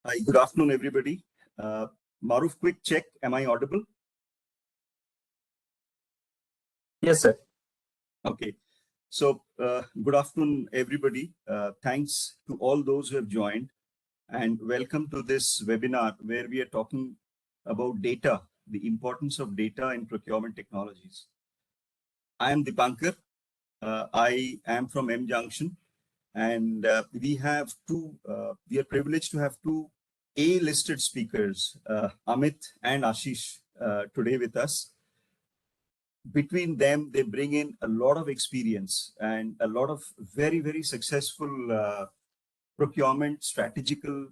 Hi, good afternoon, everybody. Maruf, quick check. Am I audible? Yes, sir. Okay. So, good afternoon, everybody. Thanks to all those who have joined, and welcome to this webinar where we are talking about data, the importance of data in procurement technologies. I am Dipankar. I am from mjunction, and we are privileged to have two A-listed speakers, Amit and Ashish, today with us. Between them, they bring in a lot of experience and a lot of very, very successful procurement, strategical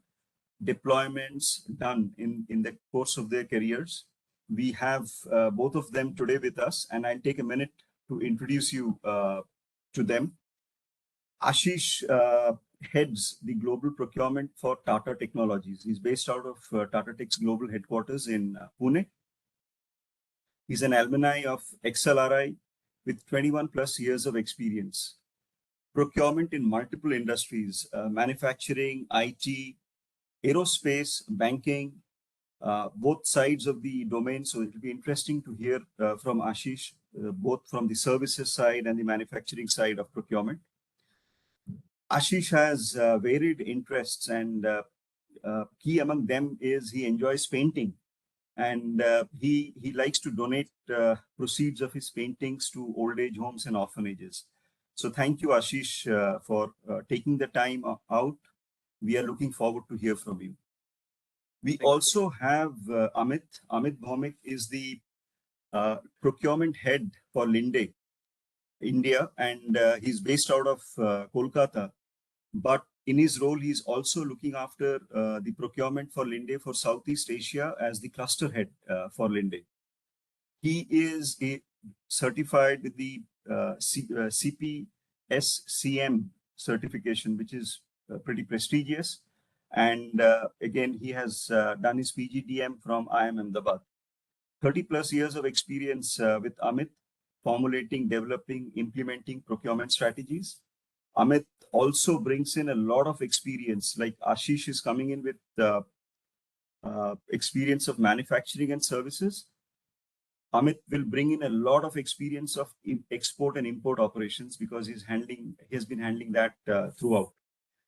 deployments done in the course of their careers. We have both of them today with us, and I'll take a minute to introduce you to them. Ashish heads the global procurement for Tata Technologies. He's based out of Tata Tech's global headquarters in Pune. He's an alumni of XLRI with 21 plus years of experience. Procurement in multiple industries, manufacturing, IT, aerospace, banking, both sides of the domain. So it'll be interesting to hear from Ashish, both from the services side and the manufacturing side of procurement. Ashish has varied interests, and key among them is he enjoys painting. And he likes to donate proceeds of his paintings to old age homes and orphanages. So thank you, Ashish, for taking the time out. We are looking forward to hear from you. We also have Amit. Amit Bhaumik is the procurement head for Linde, India, and he's based out of Kolkata. But in his role, he's also looking after the procurement for Linde for Southeast Asia as the cluster head for Linde. He is certified with the CPSCM certification, which is pretty prestigious. And again, he has done his PGDM from IIM Ahmedabad. 30 plus years of experience with Amit, formulating, developing, implementing procurement strategies. Amit also brings in a lot of experience, like Ashish is coming in with experience of manufacturing and services. Amit will bring in a lot of experience of export and import operations because he has been handling that throughout.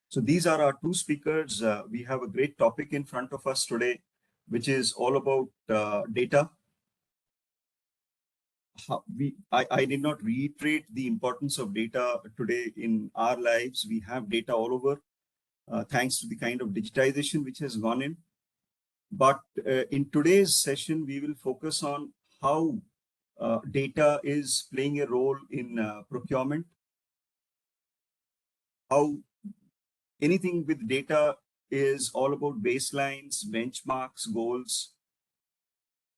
So these are our two speakers. We have a great topic in front of us today, which is all about data. I did not reiterate the importance of data today in our lives. We have data all over, thanks to the kind of digitization which has gone in. But in today's session, we will focus on how data is playing a role in procurement, how anything with data is all about baselines, benchmarks, goals.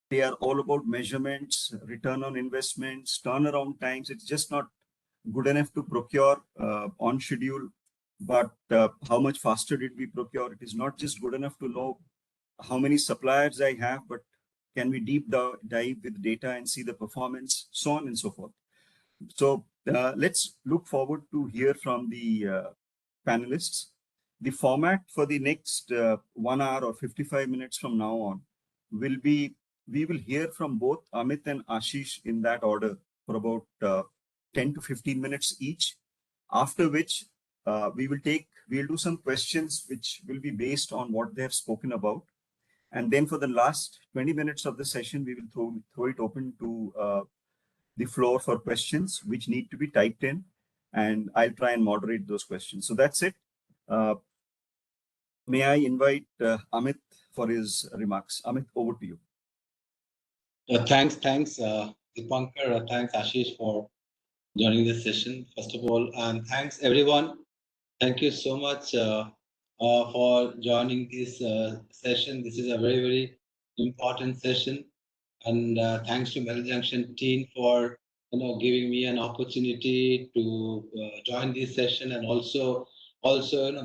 They are all about measurements, return on investments, turnaround times. It's just not good enough to procure on schedule, but how much faster did we procure? It is not just good enough to know how many suppliers I have, but can we deep dive with data and see the performance, so on and so forth. So let's look forward to hear from the panelists. The format for the next 1 hour or 55 minutes from now on will be, we will hear from both Amit and Ashish in that order for about 10 to 15 minutes each, after which we'll do some questions which will be based on what they have spoken about. And then for the last 20 minutes of the session, we will throw it open to the floor for questions which need to be typed in, and I'll try and moderate those questions. So that's it. May I invite Amit for his remarks. Amit, over to you. Thanks, Dipankar. Thanks, Ashish, for joining this session, first of all. And thanks, everyone. Thank you so much for joining this session. This is a very, very important session. And thanks to mjunction team for giving me an opportunity to join this session, and also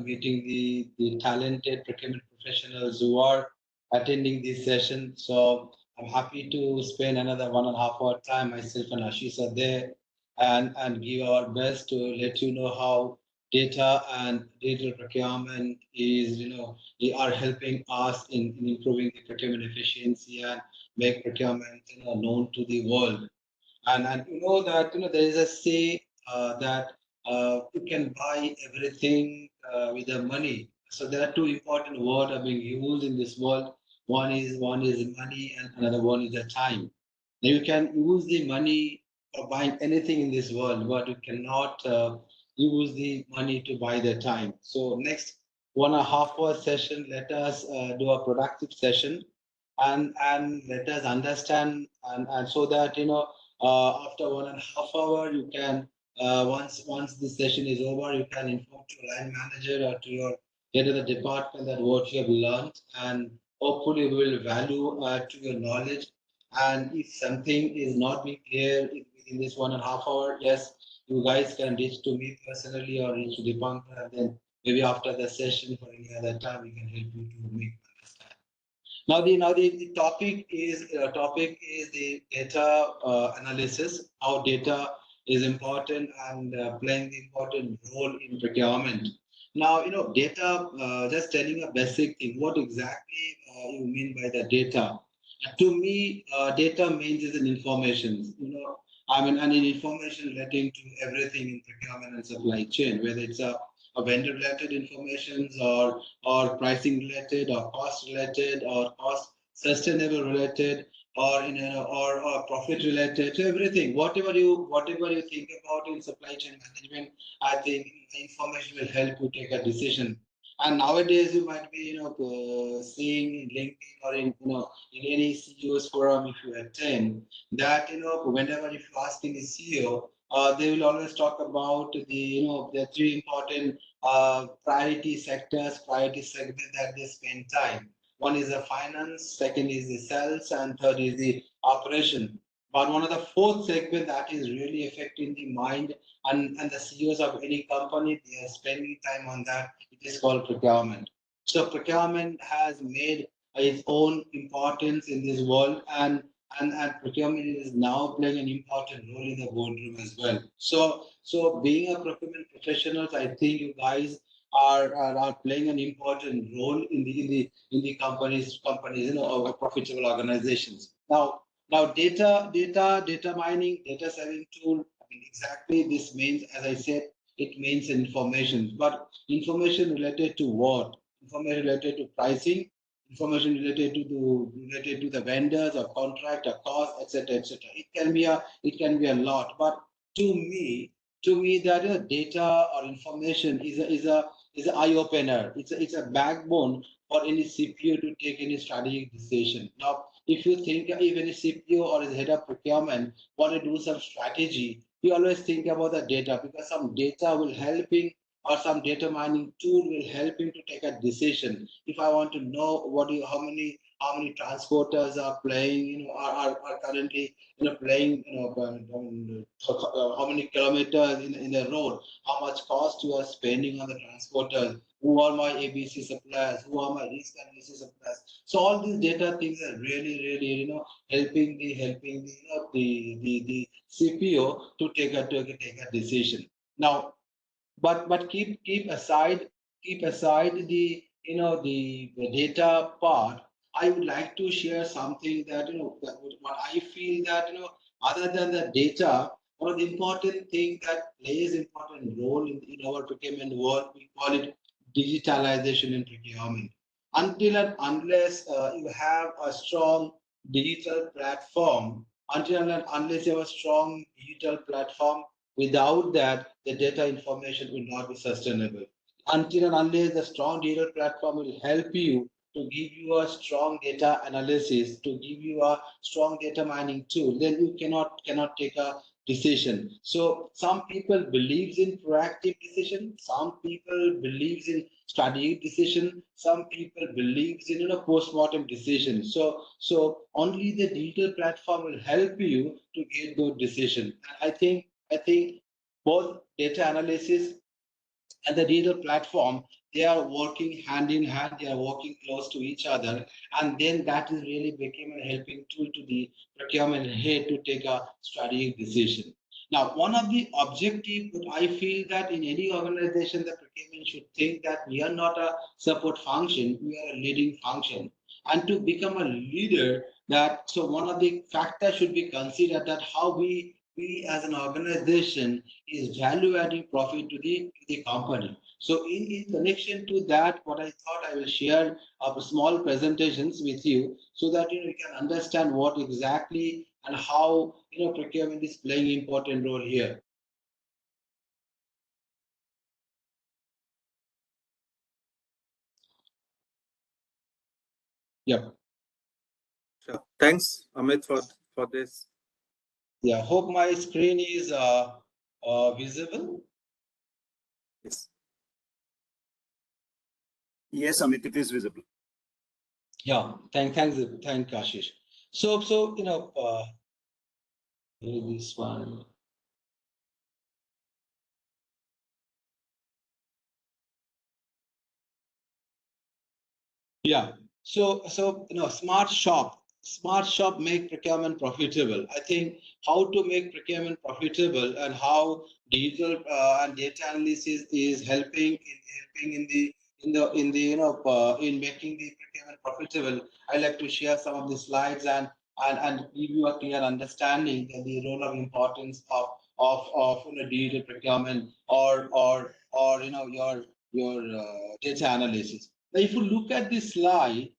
meeting the talented procurement professionals who are attending this session. So I'm happy to spend another 1.5 hour time. Myself and Ashish are there and give our best to let you know how data and digital procurement is, they are helping us in improving the procurement efficiency and make procurement, known to the world. And you know that, there is a say that you can buy everything with the money. So there are two important words are being used in this world. One is money, and another one is the time. Now you can use the money for buying anything in this world, but you cannot use the money to buy the time. So next 1.5 hour session, let us do a productive session, and let us understand, and so that, after 1.5 hour, you can, once the session is over, you can inform to your line manager or to your head of the department that what you have learned, and hopefully we will value to your knowledge. And if something is not being clear in this 1.5 hour, yes, you guys can reach to me personally or reach to Dipankar, and then maybe after the session for any other time we can help you to make understand. Now the topic is the data analysis, how data is important and playing the important role in procurement. Now, data, just telling a basic thing, what exactly you mean by the data? To me, data means is an information, I mean, and an information relating to everything in procurement and supply chain, whether it's a vendor related information or pricing related or cost related or cost sustainable related or or profit related to everything, whatever you think about in supply chain management. I think information will help you take a decision. And nowadays you might be seeing in LinkedIn or in any CEO's forum, if you attend that, whenever if you ask any CEO, they will always talk about the three important priority sectors, priority segment that they spend time. One is the finance, second is the sales, and third is the operation. But one of the fourth segment that is really affecting the mind and the CEOs of any company, they are spending time on that. It is called procurement. So procurement has made its own importance in this world, and procurement is now playing an important role in the boardroom as well. So being a procurement professionals, I think you guys are playing an important role in the companies, or profitable organizations. Now data mining, data saving tool. I mean, exactly this means, as I said, it means information, but information related to what? Information related to pricing, information related to the vendors or contract or cost, etc., etc. It can be a lot, but to me, that data or information is a eye opener. It's a backbone for any CPO to take any strategic decision. Now, if you think if any CPO or is head of procurement want to do some strategy, you always think about the data, because some data will help him, or some data mining tool will help him to take a decision. If I want to know how many transporters are playing, are currently playing, how many kilometers in the road, how much cost you are spending on the transporters, who are my ABC suppliers, who are my risk analysis suppliers. So all these data things are really helping the CPO to take a decision. Now, but keep aside the the data part. I would like to share something that what I feel that other than the data, one of the important thing that plays important role in our procurement world, we call it digitalization in procurement. Until and unless you have a strong digital platform, until and unless you have a strong digital platform, without that, the data information will not be sustainable. Until and unless the strong data platform will help you to give you a strong data analysis, to give you a strong data mining tool, then you cannot take a decision. So some people believes in proactive decision, some people believes in strategic decision, some people believes in post-mortem decision. So only the digital platform will help you to get good decision. And I think both data analysis and the digital platform, they are working hand in hand, they are working close to each other, and then that is really became a helping tool to the procurement head to take a strategic decision. Now, one of the objectives I feel that in any organization, the procurement should think that we are not a support function, we are a leading function. And to become a leader, that so one of the factors should be considered that how we as an organization is value adding profit to the company. So in connection to that, what I thought I will share small presentations with you so that you can understand what exactly and how procurement is playing important role here. Yep. Sure. Thanks, Amit, for this. Yeah. Hope my screen is visible. Yes. Yes, Amit, it is visible. Yeah. Thank Ashish. So this one. Yeah. So smart shop make procurement profitable. I think how to make procurement profitable and how digital and data analysis is helping in the in making the procurement profitable. I like to share some of the slides and give you a clear understanding of the role of importance of digital procurement or your data analysis. Now, if you look at this slide,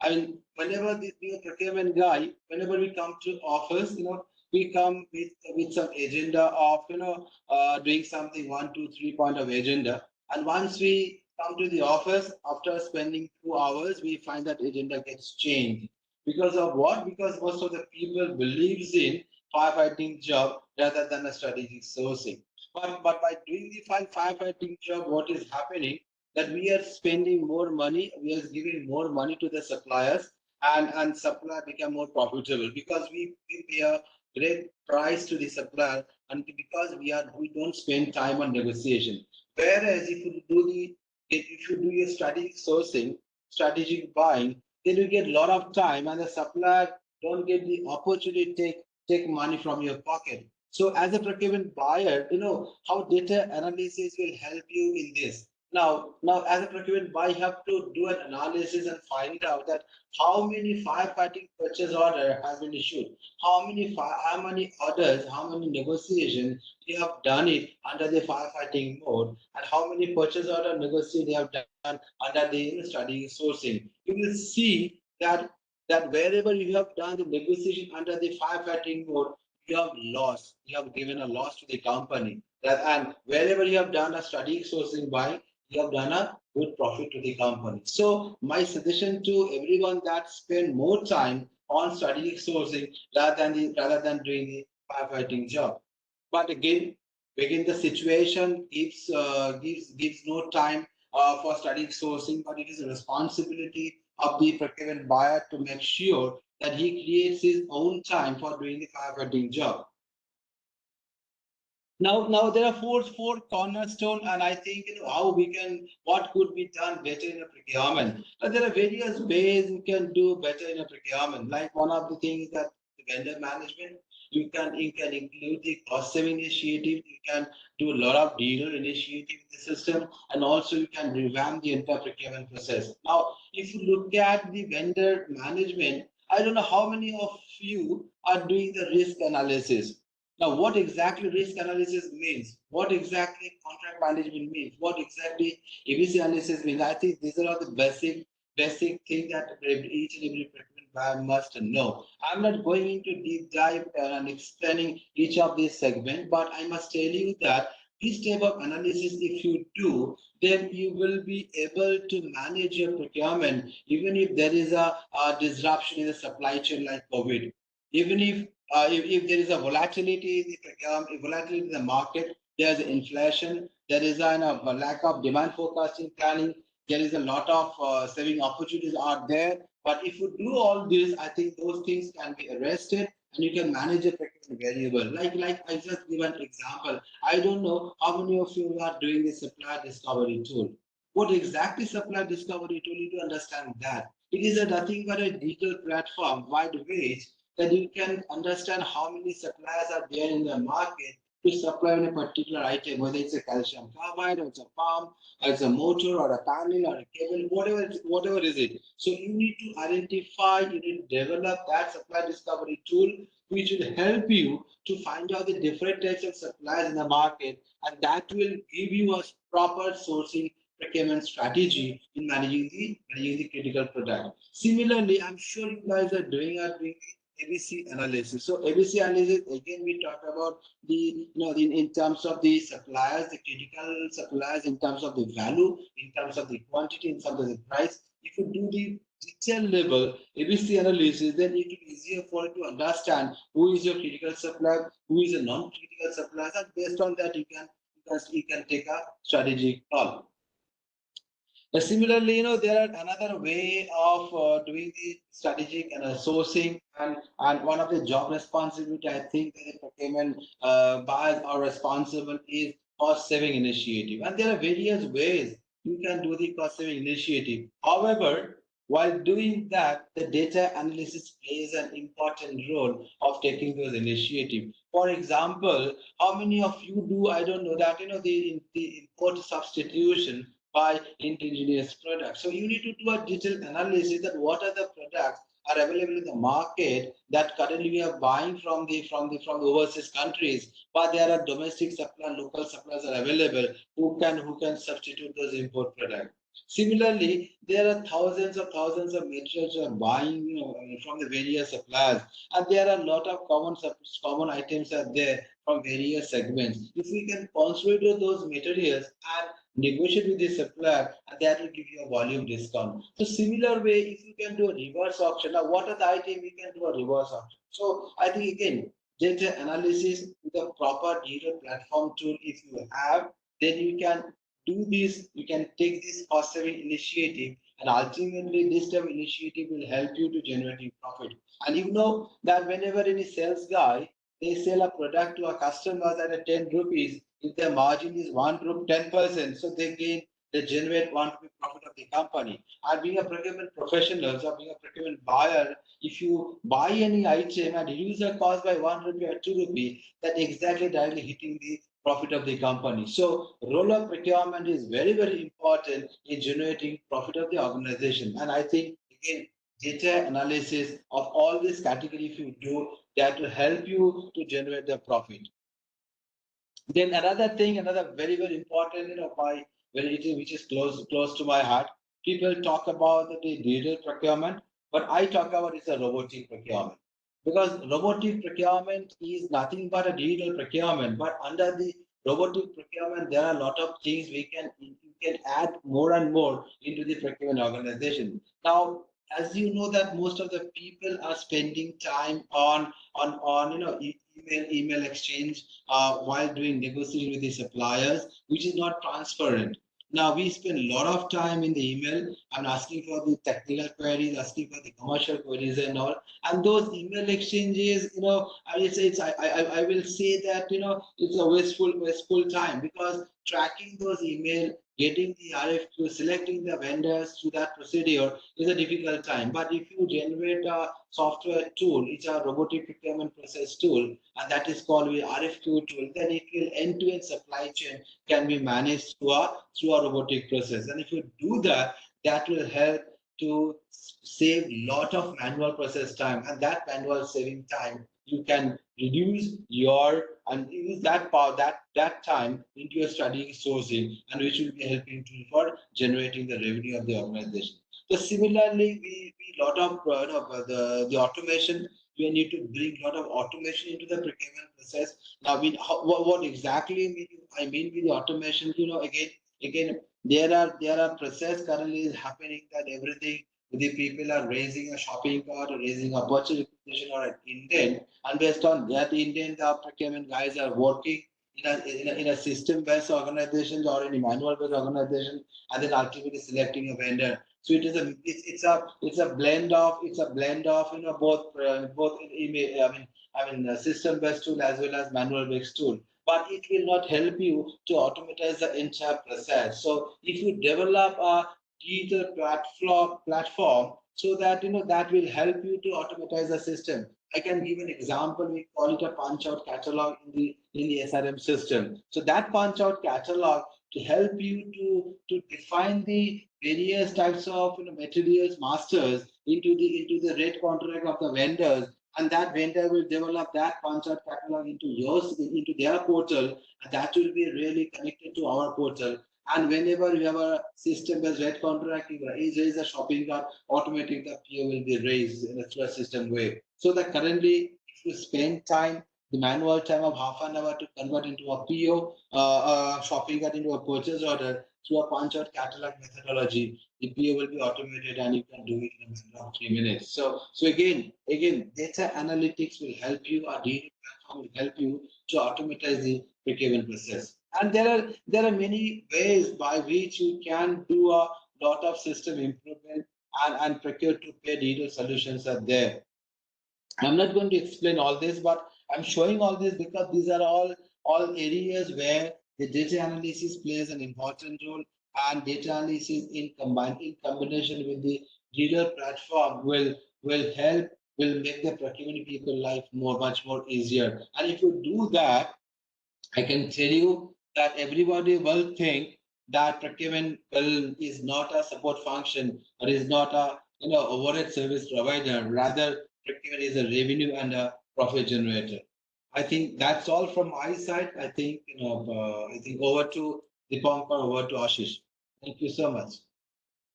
I mean, whenever the procurement guy, whenever we come to office, we come with some agenda of, doing something 1, 2, 3 point of agenda. And once we come to the office, after spending 2 hours, we find that agenda gets changed. Because of what? Because most of the people believes in firefighting job rather than a strategic sourcing. But by doing the firefighting job, what is happening? That we are spending more money, we are giving more money to the suppliers, and supplier become more profitable because we pay a great price to the supplier, and because we don't spend time on negotiation. Whereas if you do your strategic sourcing, strategic buying, then you get a lot of time, and the supplier don't get the opportunity to take money from your pocket. So as a procurement buyer, how data analysis will help you in this. Now, as a procurement buyer, you have to do an analysis and find out that how many firefighting purchase order has been issued, how many orders, how many negotiations you have done it under the firefighting mode, and how many purchase order negotiations you have done under the strategic sourcing. You will see that wherever you have done the negotiation under the firefighting mode, you have lost. You have given a loss to the company. And wherever you have done a strategic sourcing buying, you have done a good profit to the company. So my suggestion to everyone that spend more time on strategic sourcing rather than doing the firefighting job. But again the situation gives no time for strategic sourcing, but it is a responsibility of the procurement buyer to make sure that he creates his own time for doing the firefighting job. Now there are four cornerstone, and I think how what could be done better in a procurement. There are various ways you can do better in a procurement. Like one of the things that the vendor management, you can include the cost saving initiative. You can do a lot of dealer initiative in the system, and also you can revamp the entire procurement process. Now, if you look at the vendor management, I don't know how many of you are doing the risk analysis. Now, what exactly risk analysis means, what exactly contract management means, what exactly ABC analysis means, I think these are all the basic things that each and every procurement buyer must know. I'm not going into deep dive and explaining each of these segments, but I must tell you that this type of analysis, if you do, then you will be able to manage your procurement, even if there is a disruption in the supply chain like COVID. Even if there is a volatility in volatility in the market, there's inflation, there is a lack of demand forecasting planning, there is a lot of saving opportunities out there. But if you do all this, I think those things can be arrested and you can manage a procurement variable. Like I just give an example. I don't know how many of you are doing the supplier discovery tool. What exactly supplier discovery tool? You need to understand that. It is a nothing but a digital platform, wide range, then you can understand how many suppliers are there in the market to supply a particular item, whether it's a calcium carbide or it's a pump or it's a motor or a panel or a cable, whatever is it. So you need to identify, you need to develop that supply discovery tool which will help you to find out the different types of suppliers in the market, and that will give you a proper sourcing procurement strategy in managing the critical product. Similarly, I'm sure you guys are doing ABC analysis. So ABC analysis, again, we talk about in terms of the suppliers, the critical suppliers, in terms of the value, in terms of the quantity, in terms of the price. If you do the detail level ABC analysis, then it will be easier for you to understand who is your critical supplier, who is a non-critical supplier, and based on that you can take a strategic call. Similarly, there are another way of doing the strategic and sourcing, and one of the job responsibility I think that the procurement buyers are responsible is cost saving initiative, and there are various ways you can do the cost saving initiative. However, while doing that, the data analysis plays an important role of taking those initiatives. For example, how many of you do, I don't know, that the import substitution by indigenous products. So you need to do a detailed analysis that what are the products are available in the market that currently we are buying from the overseas countries, but there are domestic supply, local suppliers are available who can substitute those import products. Similarly, there are thousands of materials you are buying, from the various suppliers, and there are a lot of common items are there from various segments. If we can consolidate those materials and negotiate with the supplier, and that will give you a volume discount. So similar way, if you can do a reverse auction, now what are the items you can do a reverse auction? So I think again, data analysis with a proper data platform tool, if you have, then you can do this, you can take this cost saving initiative, and ultimately this type of initiative will help you to generate profit. And you know that whenever any sales guy, they sell a product to a customer at a 10 rupees, if their margin is 1 rupee 10%, so they generate 1 rupee profit of the company. And being a procurement professional or being a procurement buyer, if you buy any item and reduce the cost by 1 rupee or 2 rupee, that exactly directly hitting the profit of the company. So role of procurement is very, very important in generating profit of the organization. And I think again, data analysis of all this category, if you do, that will help you to generate the profit. Then another thing, another very, very important, which is close to my heart. People talk about the digital procurement, but I talk about it's a robotic procurement, because robotic procurement is nothing but a digital procurement. But under the robotic procurement, there are a lot of things you can add more and more into the procurement organization. Now, as you know that most of the people are spending time on email exchange while doing negotiation with the suppliers, which is not transparent. Now we spend a lot of time in the email and asking for the technical queries, asking for the commercial queries and all. And those email exchanges, I will say that it's a wasteful time, because tracking those email, getting the RFQ, selecting the vendors through that procedure is a difficult time. But if you generate a software tool, it's a robotic procurement process tool, and that is called the RFQ tool, then it will end-to-end supply chain can be managed through a robotic process. And if you do that, that will help to save a lot of manual process time, and that manual saving time you can reduce and use that power, that time into your strategic sourcing, and which will be helping to for generating the revenue of the organization. So similarly, we lot of the automation. We need to bring a lot of automation into the procurement process. Now, what exactly I mean with the automation? Again, there are process currently is happening that everything the people are raising a shopping cart or raising a purchase requisition or an intent, and based on that intent, the procurement guys are working in a system-based organization or in a manual-based organization, and then ultimately selecting a vendor. So it is a blend of both system-based tool as well as manual-based tool. But it will not help you to automatize the entire process. So if you develop a digital platform, so that that will help you to automatize the system. I can give an example. We call it a punch out catalog in the SRM system. So that punch out catalog to help you to define the various types of materials masters into the rate contract of the vendors, and that vendor will develop that punch out catalog into yours into their portal, and that will be really connected to our portal. And whenever you have a system-based rate contract, you raise a shopping cart, automatically the PO will be raised in a through a system way. So that currently, if you spend time, the manual time of half an hour to convert into a PO, shopping cart into a purchase order through a punch-out catalog methodology, the PO will be automated and you can do it in a matter of 3 minutes. So again, data analytics will help you, our data platform will help you to automatize the procurement process. And there are many ways by which you can do a lot of system improvement and procure to pay digital solutions are there. I'm not going to explain all this, but I'm showing all this because these are all areas where the data analysis plays an important role, and data analysis in combination with the dealer platform will make the procurement people life much more easier. And if you do that, I can tell you that everybody will think that procurement is not a support function or is not a overhead service provider. Rather, procurement is a revenue and a profit generator. I think that's all from my side. I think I think over to Dipankar, over to Ashish. Thank you so much.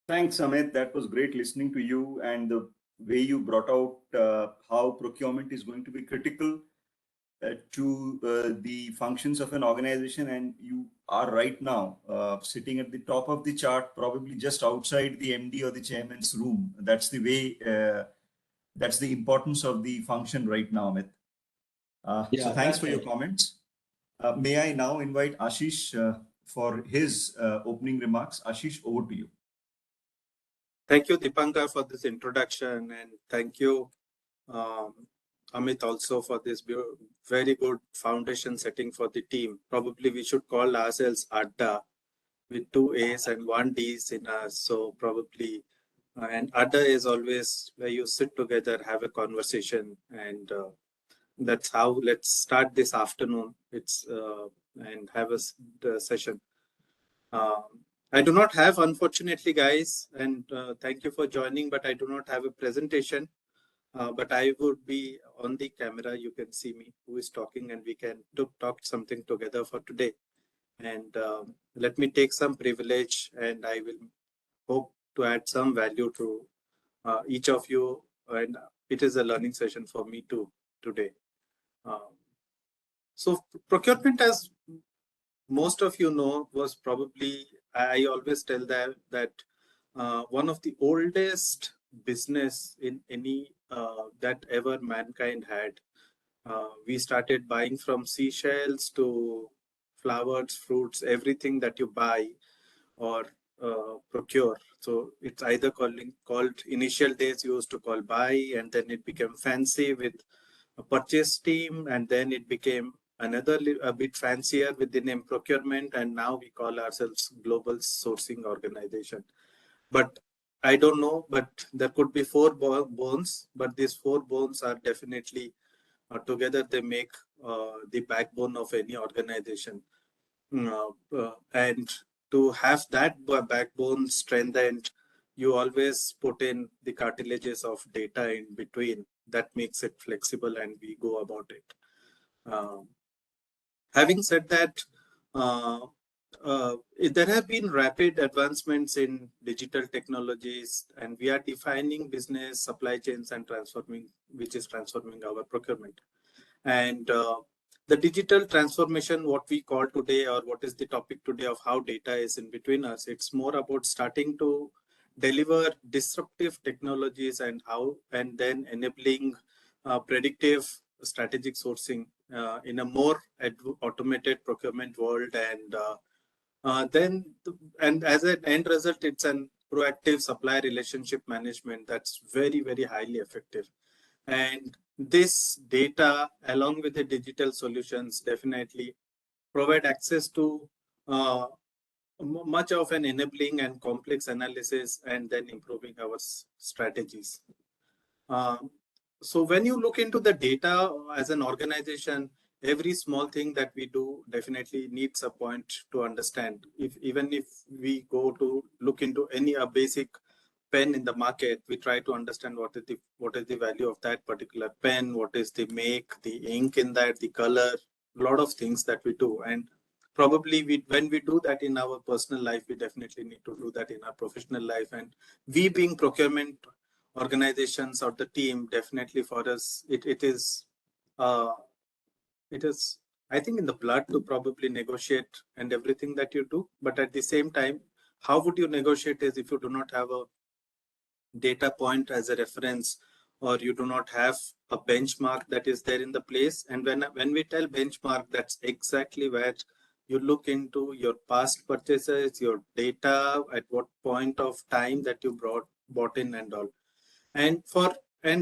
Thanks, Amit. That was great listening to you and the way you brought out how procurement is going to be critical to the functions of an organization. And you are right now sitting at the top of the chart, probably just outside the MD or the chairman's room. That's the way, that's the importance of the function right now, Amit. So thanks for your comments. May I now invite Ashish for his opening remarks. Ashish, over to you. Thank you, Dipankar, for this introduction, and thank you, Amit, also for this very good foundation setting for the team. Probably we should call ourselves Adda with 2 A's and 1 D's in us. So probably, and Adda is always where you sit together, have a conversation, and that's how let's start this afternoon. It's and have a session. I do not have, unfortunately, guys, and thank you for joining, but I do not have a presentation. But I would be on the camera. You can see me who is talking, and we can talk something together for today. And let me take some privilege, and I will hope to add some value to each of you. And it is a learning session for me too today. So procurement, as most of you know, was probably, I always tell that one of the oldest business in any that ever mankind had. We started buying from seashells to flowers, fruits, everything that you buy or procure. So it's either called initial days used to call buy, and then it became fancy with a purchase team, and then it became a bit fancier with the name procurement, and now we call ourselves global sourcing organization. But I don't know, but there could be 4 bones, but these 4 bones are definitely together they make the backbone of any organization. And to have that backbone strengthened, you always put in the cartilages of data in between. That makes it flexible, and we go about it. Having said that, there have been rapid advancements in digital technologies, and we are defining business, supply chains, and which is transforming our procurement. And the digital transformation, what we call today, or what is the topic today of how data is in between us, it's more about starting to deliver disruptive technologies and then enabling predictive strategic sourcing in a more automated procurement world, and then as an end result, it's an proactive supply relationship management that's very, very highly effective. And this data, along with the digital solutions, definitely provide access to much of an enabling and complex analysis, and then improving our strategies. So when you look into the data as an organization, every small thing that we do definitely needs a point to understand. Even if we go to look into any a basic pen in the market, we try to understand what is the value of that particular pen, what is the make, the ink in that, the color, a lot of things that we do. And probably when we do that in our personal life, we definitely need to do that in our professional life. And we being procurement organizations or the team, definitely for us, uh, it is, I think, in the blood to probably negotiate and everything that you do. But at the same time, how would you negotiate is if you do not have a data point as a reference, or you do not have a benchmark that is there in the place. And when we tell benchmark, that's exactly where you look into your past purchases, your data, at what point of time that you bought in and all. And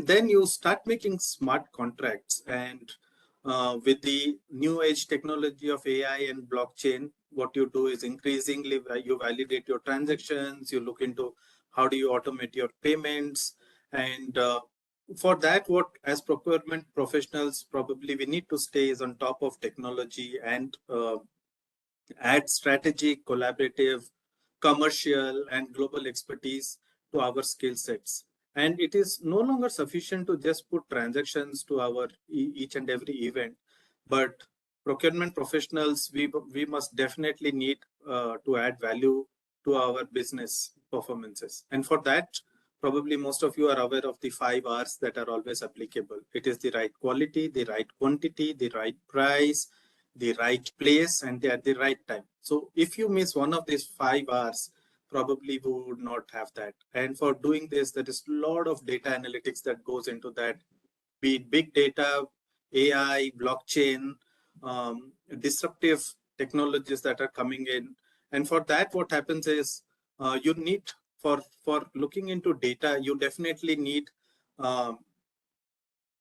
then you start making smart contracts. And with the new age technology of AI and blockchain, what you do is increasingly you validate your transactions, you look into how do you automate your payments. And for that, what as procurement professionals probably we need to stay is on top of technology and add strategic, collaborative, commercial, and global expertise to our skill sets. And it is no longer sufficient to just put transactions to our each and every event, but procurement professionals, we must definitely need to add value to our business performances. And for that, probably most of you are aware of the 5 R's that are always applicable. It is the right quality, the right quantity, the right price, the right place, and at the right time. So if you miss one of these 5 R's, probably we would not have that. And for doing this, there is a lot of data analytics that goes into that, be it big data, AI, blockchain, disruptive technologies that are coming in. And for that, what happens is you need, for looking into data, you definitely need um,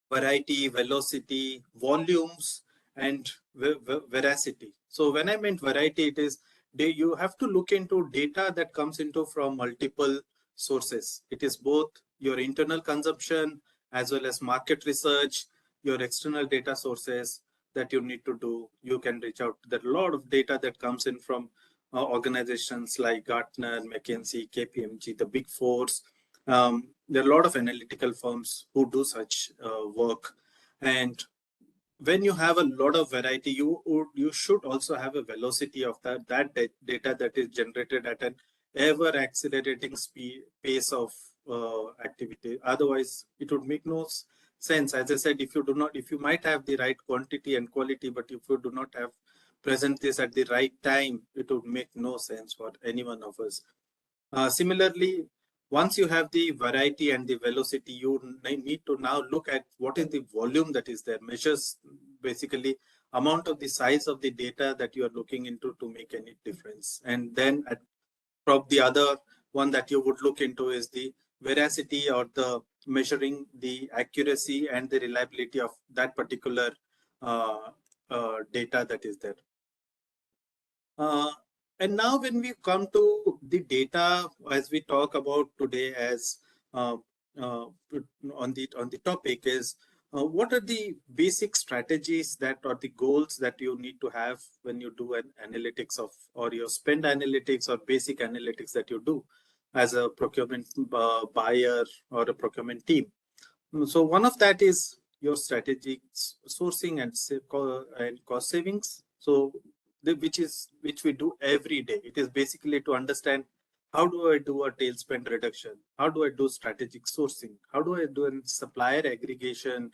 variety, velocity, volumes, and veracity. So when I meant variety, it is you have to look into data that comes into from multiple sources. It is both your internal consumption as well as market research, your external data sources that you need to do. You can reach out. There are a lot of data that comes in from organizations like Gartner, McKinsey, KPMG, the big fours. There are a lot of analytical firms who do such work. And when you have a lot of variety, you should also have a velocity of that data that is generated at an ever accelerating pace of activity. Otherwise, it would make no sense. As I said, if you might have the right quantity and quality, but if you do not have present this at the right time, it would make no sense for any one of us. Similarly, once you have the variety and the velocity, you need to now look at what is the volume that is there. Measures basically amount of the size of the data that you are looking into to make any difference. And then the other one that you would look into is the veracity, or the measuring the accuracy and the reliability of that particular data that is there. And now when we come to the data, as we talk about today as on the topic is, what are the basic strategies that or the goals that you need to have when you do an analytics of, or your spend analytics or basic analytics that you do as a procurement buyer or a procurement team. So one of that is your strategic sourcing and cost savings. So which we do every day. It is basically to understand, how do I do a tail spend reduction? How do I do strategic sourcing? How do I do a supplier aggregation?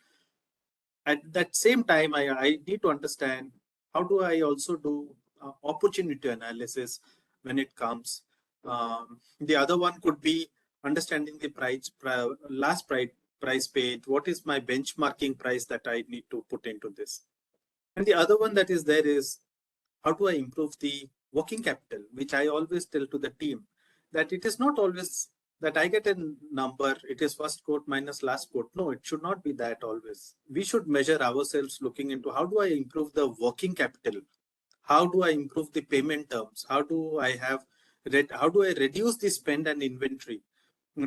At that same time, I need to understand, how do I also do opportunity analysis when it comes. The other one could be understanding the last price paid. What is my benchmarking price that I need to put into this? And the other one that is there is, how do I improve the working capital, which I always tell to the team that it is not always that I get a number, it is first quote minus last quote. No, it should not be that always. We should measure ourselves looking into, how do I improve the working capital? How do I improve the payment terms? How do I reduce the spend and inventory?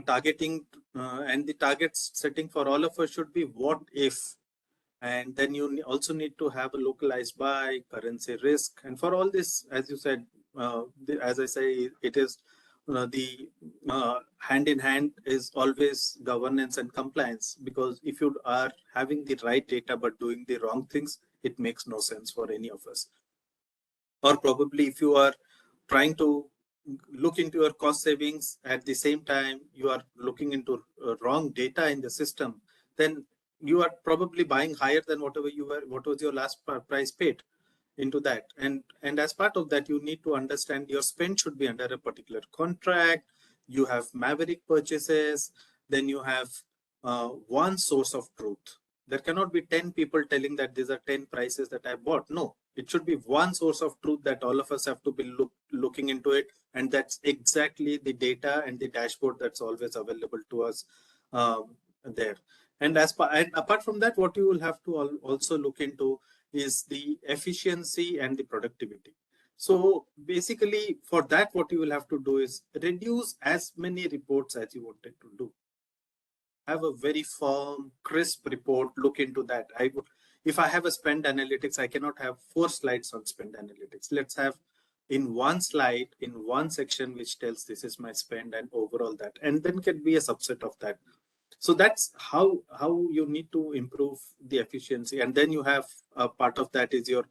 targeting and the targets setting for all of us should be what if. And then you also need to have a localized buy, currency risk. And for all this, as you said, as I say, it is the hand in hand is always governance and compliance, because if you are having the right data but doing the wrong things, it makes no sense for any of us. Or probably if you are trying to look into your cost savings at the same time you are looking into wrong data in the system, then you are probably buying higher than what was your last price paid into that. And as part of that, you need to understand your spend should be under a particular contract. You have maverick purchases, then you have one source of truth. There cannot be 10 people telling that these are 10 prices that I bought. No, it should be one source of truth that all of us have to be looking into it. And that's exactly the data and the dashboard that's always available to us there. And apart from that, what you will have to also look into is the efficiency and the productivity. So basically for that, what you will have to do is reduce as many reports as you wanted to do. Have a very firm, crisp report, look into that. If I have a spend analytics, I cannot have 4 slides on spend analytics. Let's have in one slide, in one section, which tells this is my spend and overall that, and then can be a subset of that. So that's how you need to improve the efficiency. And then you have a part of that is your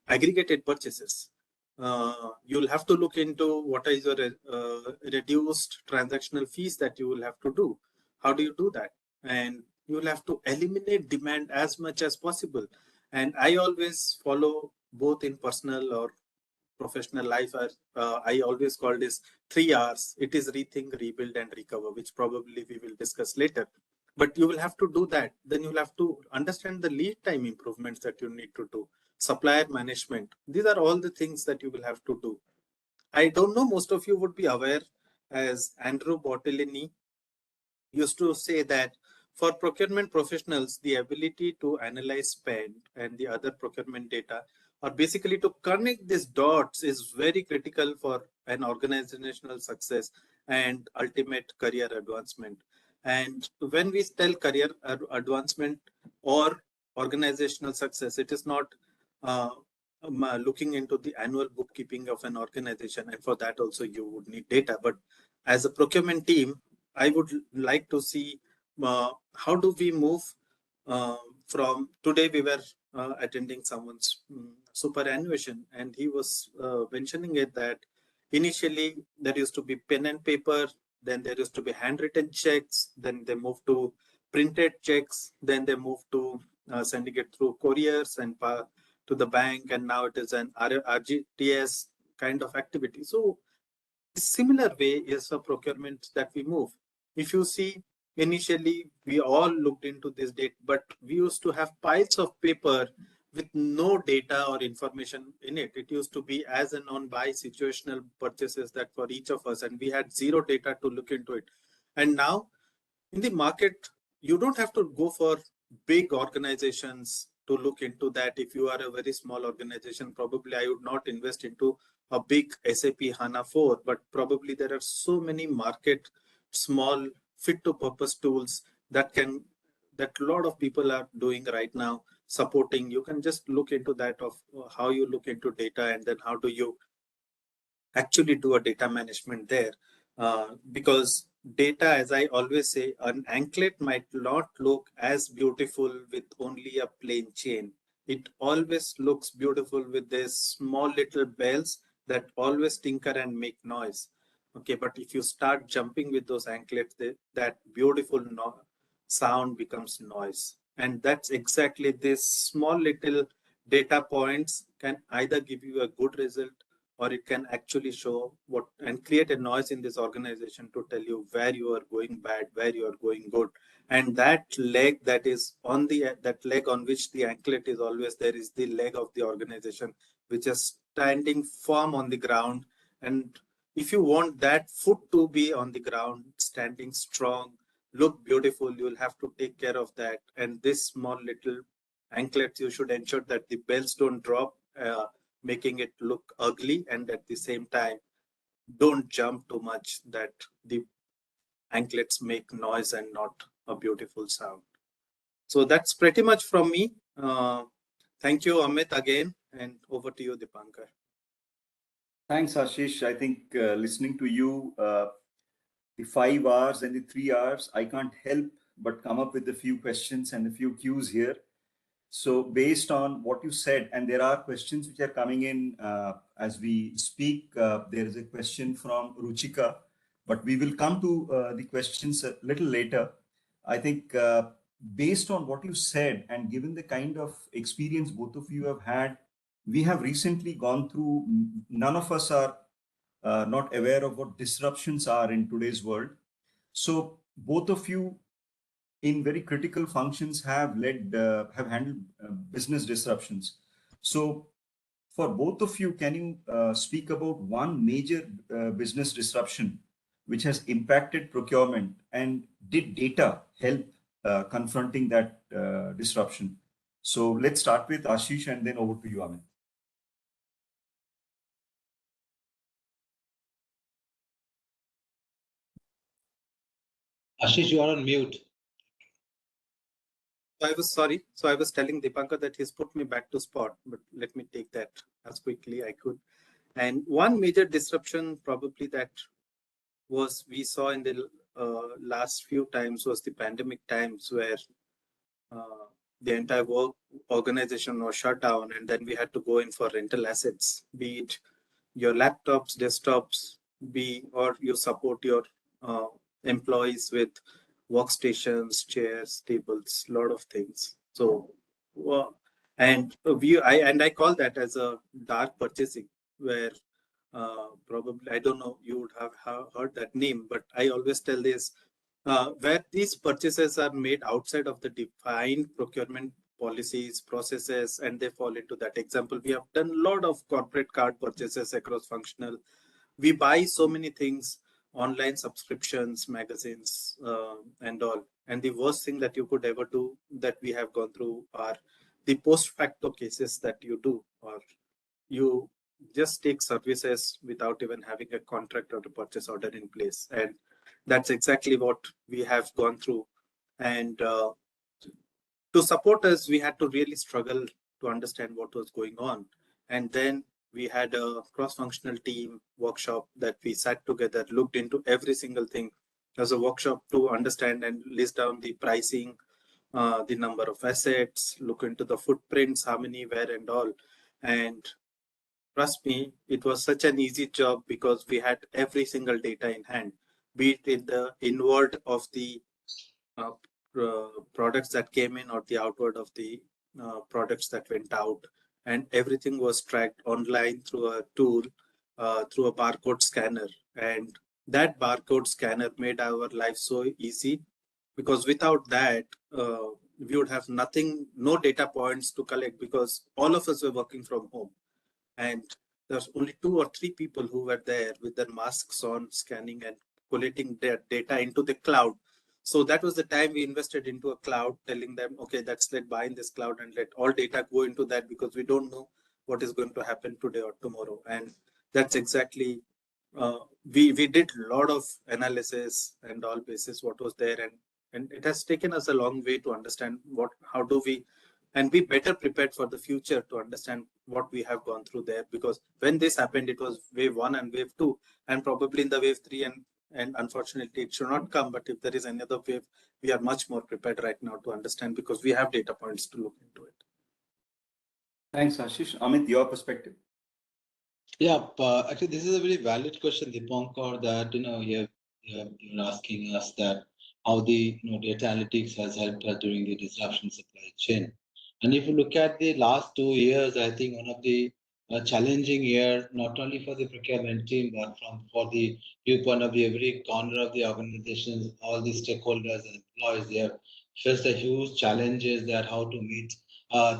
aggregated purchases. You'll have to look into what is your reduced transactional fees that you will have to do. How do you do that? And you'll have to eliminate demand as much as possible. And I always follow both in personal or professional life. I always call this 3 R's. It is rethink, rebuild, and recover, which probably we will discuss later. But you will have to do that. Then you'll have to understand the lead time improvements that you need to do. Supplier management. These are all the things that you will have to do. I don't know, most of you would be aware, as Andrew Bortolini used to say, that for procurement professionals, the ability to analyze spend and the other procurement data, or basically to connect these dots, is very critical for an organizational success and ultimate career advancement. And when we tell career advancement or organizational success, it is not looking into the annual bookkeeping of an organization. And for that also you would need data. But as a procurement team, I would like to see how do we move from today. We were attending someone's superannuation, and he was mentioning it that initially there used to be pen and paper, then there used to be handwritten checks, then they moved to printed checks, then they moved to sending it through couriers and to the bank, and now it is an RGTS kind of activity. So similar way is a procurement that we move. If you see, initially we all looked into this data, but we used to have piles of paper with no data or information in it. It used to be as and on by situational purchases that for each of us, and we had zero data to look into it. And now in the market, you don't have to go for big organizations to look into that. If you are a very small organization, probably I would not invest into a big SAP HANA 4, but probably there are so many market small fit to purpose tools that a lot of people are doing right now, supporting. You can just look into that of how you look into data, and then how do you actually do a data management there. Because data, as I always say, an anklet might not look as beautiful with only a plain chain. It always looks beautiful with these small little bells that always tinker and make noise. Okay, but if you start jumping with those anklets, that beautiful sound becomes noise. And that's exactly this small little data points can either give you a good result, or it can actually show what and create a noise in this organization to tell you where you are going bad, where you are going good. And that leg that is on that leg on which the anklet is always there is the leg of the organization, which is standing firm on the ground. And if you want that foot to be on the ground, standing strong, look beautiful, you will have to take care of that. And this small little anklets, you should ensure that the bells don't drop, making it look ugly, and at the same time don't jump too much that the anklets make noise and not a beautiful sound. So that's pretty much from me. Thank you, Amit, again, and over to you, Dipankar. Thanks, Ashish. I think listening to you, the 5 hours and the 3 hours, I can't help but come up with a few questions and a few cues here. So, based on what you said, and there are questions which are coming in as we speak. There is a question from Ruchika, but we will come to the questions a little later. I think based on what you said, and given the kind of experience both of you have had, we have recently gone through, none of us are not aware of what disruptions are in today's world. So, both of you in very critical functions have handled business disruptions. So for both of you, can you speak about one major business disruption which has impacted procurement, and did data help confronting that disruption? So let's start with Ashish and then over to you, Amit. Ashish, you are on mute. I was sorry. So I was telling Dipankar that he's put me back to spot, but let me take that as quickly I could. And one major disruption probably that was we saw in the last few times was the pandemic times, where the entire work organization was shut down, and then we had to go in for rental assets, be it your laptops, desktops, or you support your employees with workstations, chairs, tables, lot of things. So, I call that as a dark purchasing, where probably I don't know you would have heard that name, but I always tell this, where these purchases are made outside of the defined procurement policies, processes, and they fall into that. Example, we have done a lot of corporate card purchases across functional. We buy so many things, online subscriptions, magazines, and all. And the worst thing that you could ever do that we have gone through are the post facto cases that you do, or you just take services without even having a contract or a purchase order in place. And that's exactly what we have gone through. And to support us, we had to really struggle to understand what was going on. And then we had a cross-functional team workshop that we sat together, looked into every single thing as a workshop to understand and list down the pricing, the number of assets, look into the footprints, how many, where, and all. And trust me, it was such an easy job because we had every single data in hand, be it in the inward of the uh, products that came in or the outward of the products that went out. And everything was tracked online through a tool, through a barcode scanner. And that barcode scanner made our life so easy, because without that, we would have nothing, no data points to collect, because all of us were working from home. And there's only 2 or 3 people who were there with their masks on, scanning and collating their data into the cloud. So that was the time we invested into a cloud, telling them, okay, let's buy in this cloud and let all data go into that, because we don't know what is going to happen today or tomorrow. And that's exactly, we did a lot of analysis and all basis what was there. And it has taken us a long way to understand how do we and be better prepared for the future to understand what we have gone through there. Because when this happened, it was wave 1 and wave 2, and probably in the wave 3, and unfortunately it should not come. But if there is another wave, we are much more prepared right now to understand, because we have data points to look into it. Thanks, Ashish. Amit, your perspective. Yeah, actually, this is a very valid question, Dipankar, that you're asking us that how the data analytics has helped us during the disruption supply chain. And if you look at the last 2 years, I think one of the challenging year, not only for the procurement team, but for the viewpoint of every corner of the organizations, all the stakeholders and employees, they have faced a huge challenges that how to meet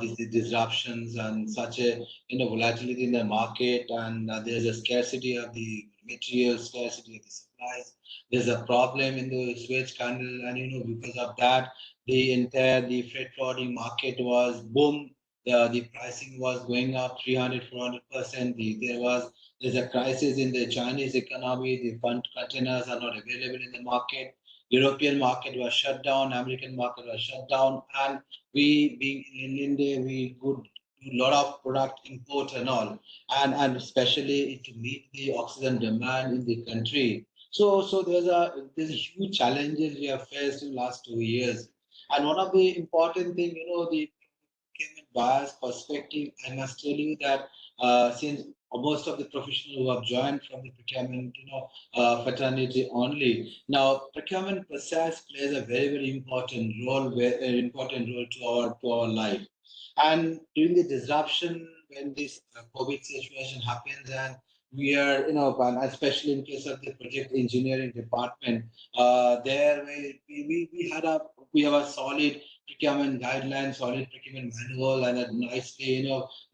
these disruptions and such a volatility in the market, and there's a scarcity of the materials, scarcity of the supplies. There's a problem in the Suez Canal, and because of that, the freight forwarding market was boom. the pricing was going up 300, 400%. There's a crisis in the Chinese economy. The fund containers are not available in the market. European market was shut down. American market was shut down. And we, being in India, we could do a lot of product import and all, and especially to meet the oxygen demand in the country. So there's a huge challenges we have faced in the last 2 years. And one of the important thing, the procurement buyers perspective, I must tell you that since most of the professionals who have joined from the procurement, fraternity only. Now, procurement process plays a very, very important role to our life. And during the disruption, when this COVID situation happens, and we are, and especially in case of the project engineering department, there we have a solid procurement guidelines, solid procurement manual, and a nicely,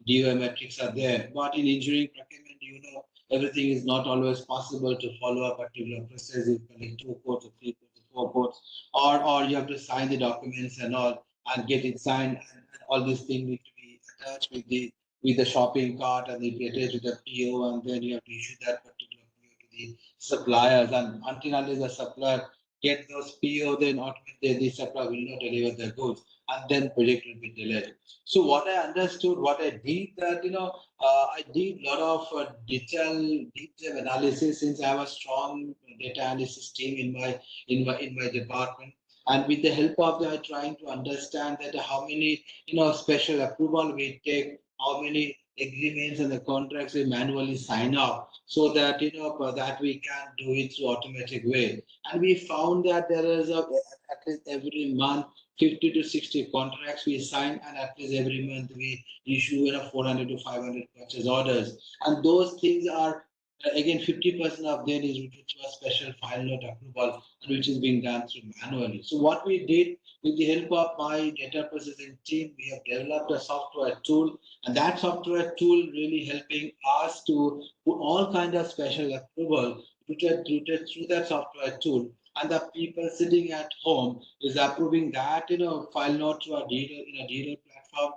DOI metrics are there. But in engineering procurement, everything is not always possible to follow a particular process. You collect 2 quotes or 3 quotes or 4 quotes, or you have to sign the documents and all and get it signed, and all these things need to be attached with the shopping cart, and it attached with the PO, and then you have to issue that particular PO to the suppliers. And until unless the supplier get those PO, then automatically the supplier will not deliver the goods, and then project will be delayed. So what I understood, what I did that, I did a lot of deep dive analysis, since I have a strong data analysis team in my department. And with the help of that, trying to understand that how many, special approval we take, how many agreements and the contracts we manually sign up, so that, that we can do it through automatic way. And we found that there is at least every month 50 to 60 contracts we sign, and at least every month we issue 400 to 500 purchase orders. And those things are, again, 50% of them is related to a special file note approval, which is being done through manually. So what we did, with the help of my data processing team, we have developed a software tool, and that software tool really helping us to put all kind of special approval routed through that software tool. And the people sitting at home is approving that, file note to a dealer in a dealer platform,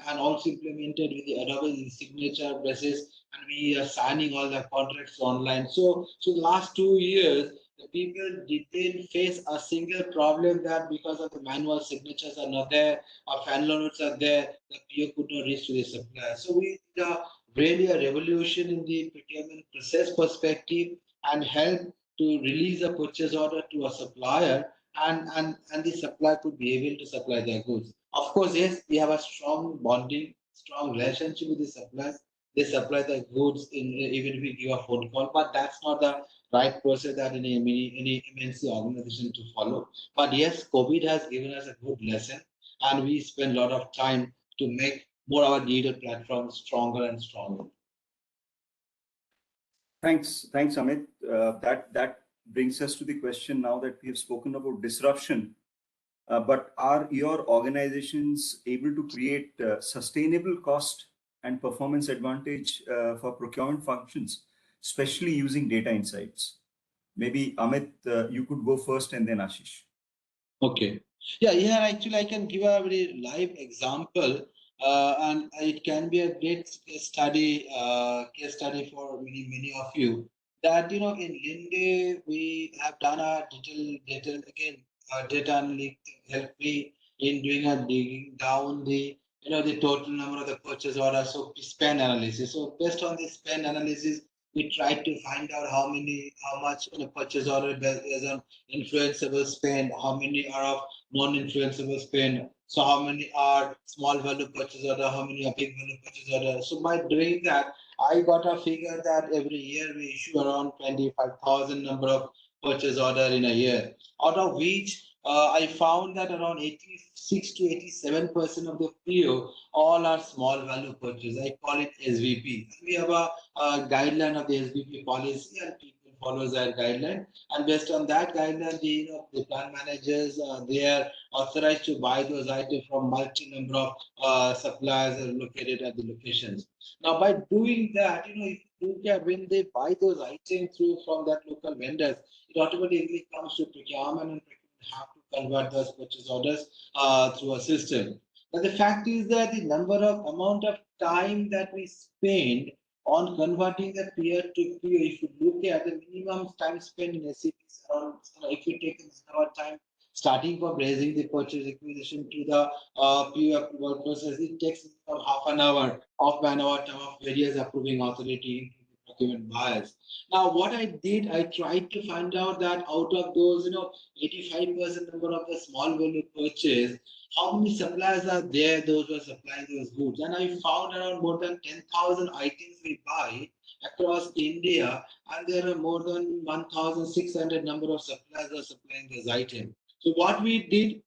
and also implemented with the Adobe signature basis, and we are signing all the contracts online. So the last 2 years, the people didn't face a single problem that because of the manual signatures are not there or fan notes are there, the PO could not reach to the supplier. So we did really a revolution in the procurement process perspective, and help to release a purchase order to a supplier, and the supplier could be able to supply their goods. Of course, yes, we have a strong bonding, strong relationship with the suppliers. They supply the goods even if we give a phone call, but that's not the right process that any MNC organization to follow. But yes, COVID has given us a good lesson, and we spend a lot of time to make more our digital platforms stronger and stronger. Thanks, Amit. That brings us to the question now that we have spoken about disruption. But are your organizations able to create sustainable cost and performance advantage for procurement functions, especially using data insights? Maybe Amit, you could go first, and then Ashish. Okay. Yeah, here actually I can give a very live example, and it can be a great case study for many of you. That, in Linde we have done a detail again, data analytics help me in doing a digging down the total number of the purchase orders, so spend analysis. So based on the spend analysis, we try to find out how much purchase order is on influenceable spend, how many are of non-influenceable spend, so how many are small value purchase order, how many are big value purchase order. So by doing that, I got a figure that every year we issue around 25,000 number of purchase order in a year, out of which I found that around 86 to 87% of the PO all are small value purchase. I call it SVP. We have a guideline of the SVP policy, and people follows that guideline. And based on that guideline, the plant managers, they are authorized to buy those items from multi number of suppliers located at the locations. Now, by doing that, if you look at when they buy those items through from that local vendors, it automatically comes to procurement, and procurement have to convert those purchase orders through a system. But the fact is that the amount of time that we spend on converting the peer-to-peer, if you look at the minimum time spent in SAP, is around, if you take our time starting from raising the purchase acquisition to the peer approval process, it takes half an hour of man-hour time of various approving authority, procurement buyers. Now, what I did, I tried to find out that out of those, 85% number of the small value purchase, how many suppliers are there, those who are supplying those goods. And I found around more than 10,000 items we buy across India, and there are more than 1,600 number of suppliers who are supplying those items. So what we did,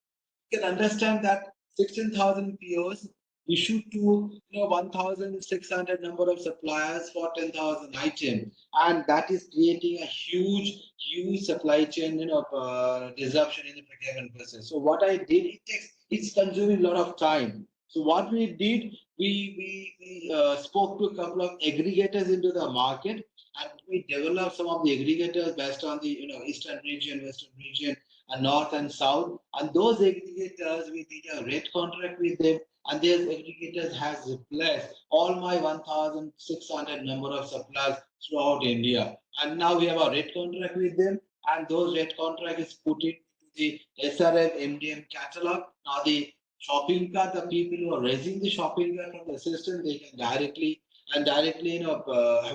you can understand that 16,000 POs issued to 1,600 number of suppliers for 10,000 items, and that is creating a huge supply chain disruption in the procurement process. So what I did, it's consuming a lot of time. So what we did, we spoke to a couple of aggregators into the market, and we developed some of the aggregators based on the eastern region, western region, and north and south. And those aggregators, we did a rate contract with them, and these aggregators has replaced all my 1,600 number of suppliers throughout India. And now we have a rate contract with them, and those rate contract is put into the SRF MDM catalog. Now the shopping cart, the people who are raising the shopping cart from the system, they can directly have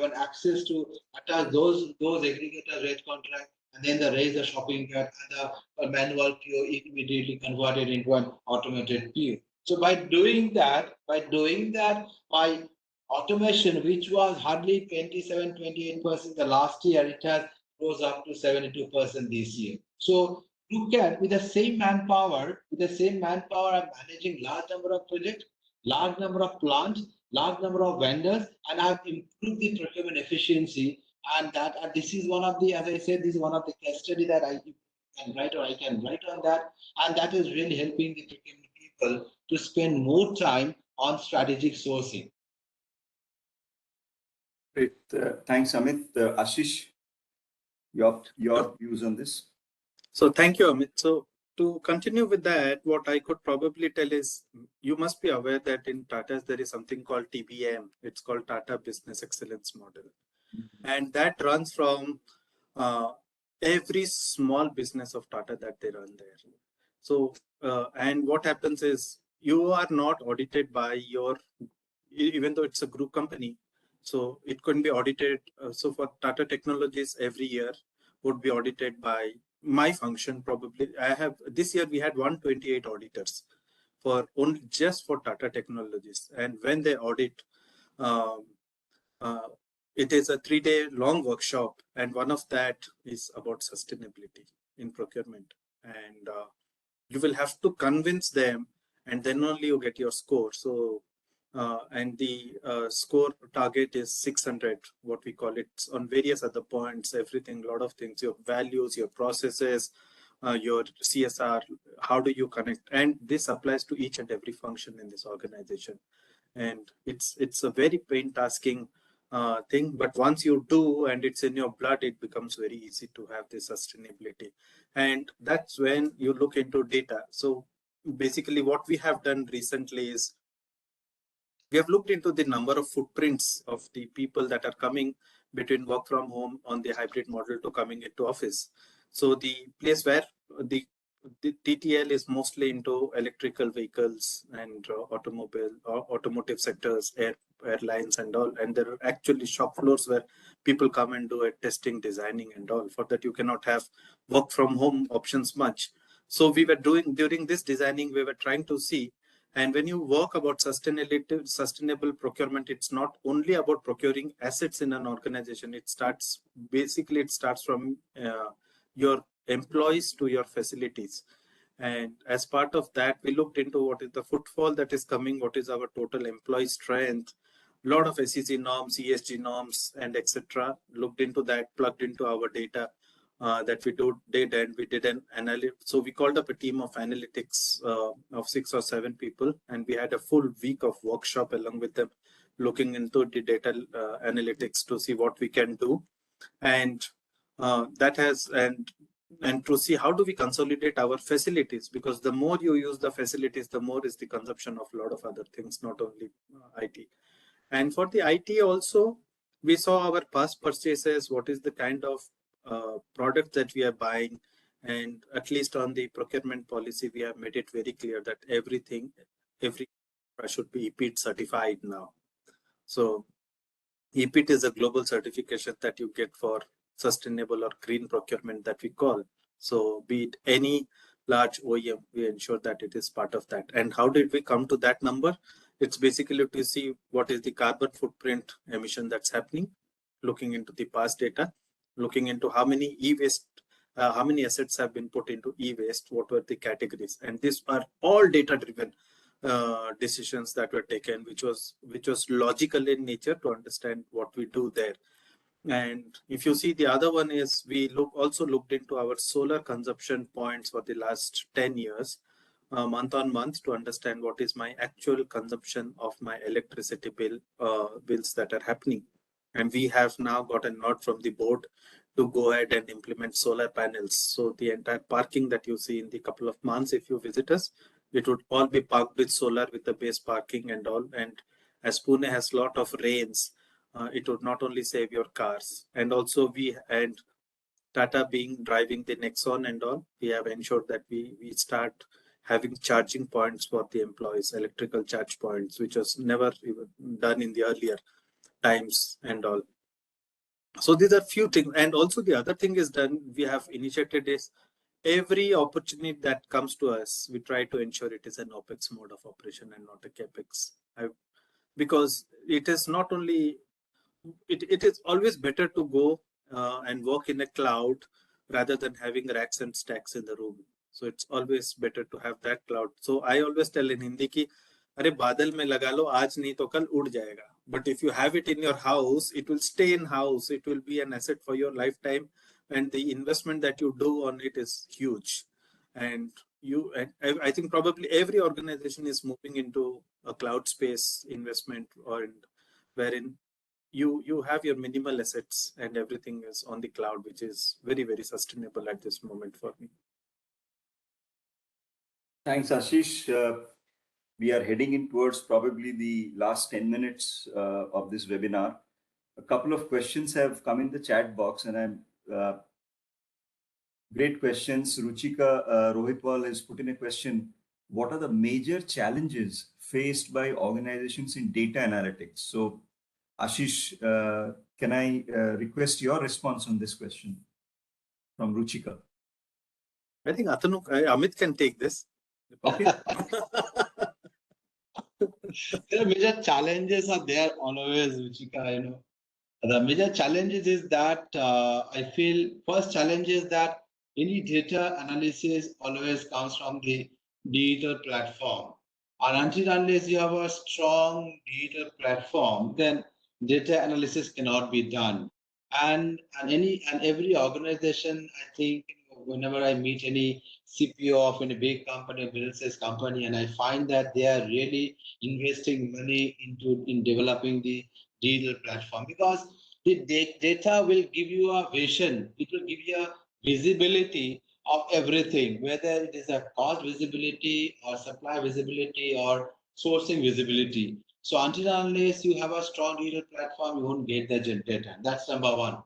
an access to attach those aggregator rate contract, and then they raise the shopping cart, and the manual PO immediately converted into an automated PO. So by doing that, by automation, which was hardly 27-28% the last year, it has goes up to 72% this year. So look at, with the same manpower, I'm managing large number of projects, large number of plants, large number of vendors, and I've improved the procurement efficiency. And this is one of the, as I said, this is one of the case study that I can write on that, and that is really helping the procurement people to spend more time on strategic sourcing. Great. Thanks, Amit. Ashish, your views on this? So thank you, Amit. So to continue with that, what I could probably tell is, you must be aware that in Tata's there is something called TBM. It's called Tata Business Excellence Model. And that runs from every small business of Tata that they run there. So, and what happens is, you are not audited by your, even though it's a group company, so it couldn't be audited. So for Tata Technologies, every year would be audited by my function. Probably this year we had 128 auditors just for Tata Technologies. And when they audit, it is a 3-day long workshop, and one of that is about sustainability in procurement. And you will have to convince them, and then only you get your score. So, and the score target is 600, what we call it, on various other points, everything, a lot of things, your values, your processes, your CSR, how do you connect? And this applies to each and every function in this organization. And it's a very pain-tasking thing, but once you do and it's in your blood, it becomes very easy to have this sustainability. And that's when you look into data. So basically what we have done recently is, we have looked into the number of footprints of the people that are coming between work from home on the hybrid model to coming into office. So the place where the TTL is mostly into electrical vehicles and automotive sectors, airlines and all. And there are actually shop floors where people come and do testing, designing and all. For that, you cannot have work from home options much. So we were doing, during this designing, we were trying to see. And when you work about sustainable procurement, it's not only about procuring assets in an organization. It starts from your employees to your facilities. And as part of that, we looked into what is the footfall that is coming, what is our total employee strength, a lot of SEC norms, ESG norms, and etc. Looked into that, plugged into our data that we did, and we did an analysis. So we called up a team of analytics of 6 or 7 people, and we had a full week of workshop along with them, looking into the data analytics to see what we can do. And and to see how do we consolidate our facilities, because the more you use the facilities, the more is the consumption of a lot of other things, not only IT. And for the IT also, we saw our past purchases, what is the kind of product that we are buying. And at least on the procurement policy, we have made it very clear that every should be EPIT certified now. So EPIT is a global certification that you get for sustainable or green procurement that we call. So be it any large OEM, we ensure that it is part of that. And how did we come to that number? It's basically to see what is the carbon footprint emission that's happening, looking into the past data, looking into how many e-waste, how many assets have been put into e-waste, what were the categories. And these are all data-driven decisions that were taken, which was logical in nature to understand what we do there. And if you see, the other one is we also looked into our solar consumption points for the last 10 years, month on month, to understand what is my actual consumption of my electricity bills that are happening. And we have now got a nod from the board to go ahead and implement solar panels. So the entire parking that you see in the couple of months, if you visit us, it would all be parked with solar, with the base parking and all. And as Pune has a lot of rains, it would not only save your cars, and also and Tata being driving the Nexon and all, we have ensured that we start having charging points for the employees, electrical charge points, which was never even done in the earlier times and all. So these are few things. And also the other thing is done, we have initiated is every opportunity that comes to us, we try to ensure it is an OPEX mode of operation and not a CAPEX. Because it is not only, it is always better to go and work in a cloud rather than having racks and stacks in the room. So it's always better to have that cloud. So I always tell in Hindi ki, अरे बादल में लगा लो, आज नहीं तो कल उड़ जाएगा. But if you have it in your house, it will stay in house. It will be an asset for your lifetime, and the investment that you do on it is huge. And I think probably every organization is moving into a cloud space investment, or wherein you have your minimal assets and everything is on the cloud, which is very, very sustainable at this moment for me. Thanks, Ashish. We are heading in towards probably the last 10 minutes of this webinar. A couple of questions have come in the chat box, and I'm great questions. Ruchika Rohitwal has put in a question: what are the major challenges faced by organizations in data analytics? So, Ashish, can I request your response on this question from Ruchika? I think Amit can take this. Okay. There are major challenges are there always, Ruchika. The major challenges is that I feel first challenge is that any data analysis always comes from the digital platform. And until unless you have a strong digital platform, then data analysis cannot be done. And every organization, I think, whenever I meet any CPO of any big company, business company, and I find that they are really investing money in developing the digital platform, because the data will give you a vision, it will give you a visibility of everything, whether it is a cost visibility or supply visibility or sourcing visibility. So until unless you have a strong digital platform, you won't get the data. That's number one.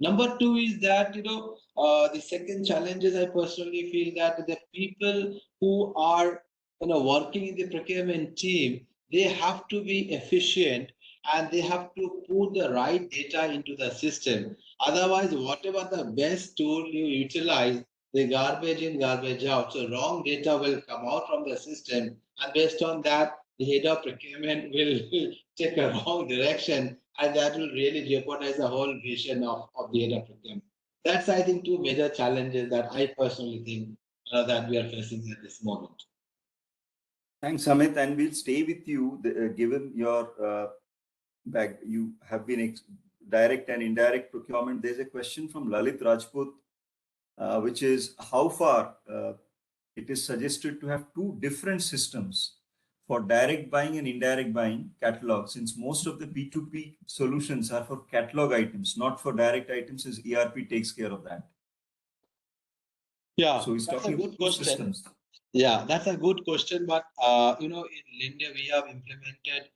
Number two is that, the second challenge is I personally feel that the people who are working in the procurement team, they have to be efficient and they have to put the right data into the system. Otherwise, whatever the best tool you utilize, the garbage in, garbage out. So wrong data will come out from the system, and based on that, the head of procurement will take a wrong direction, and that will really jeopardize the whole vision of the head of procurement. That's, I think, two major challenges that I personally think that we are facing at this moment. Thanks, Amit, and we'll stay with you given your you have been direct and indirect procurement. There's a question from Lalit Rajput, which is how far it is suggested to have two different systems for direct buying and indirect buying catalog, since most of the P2P solutions are for catalog items, not for direct items, as ERP takes care of that. Yeah, So he's that's a talking good about two question. systems. Yeah, that's a good question. But in India, we have implemented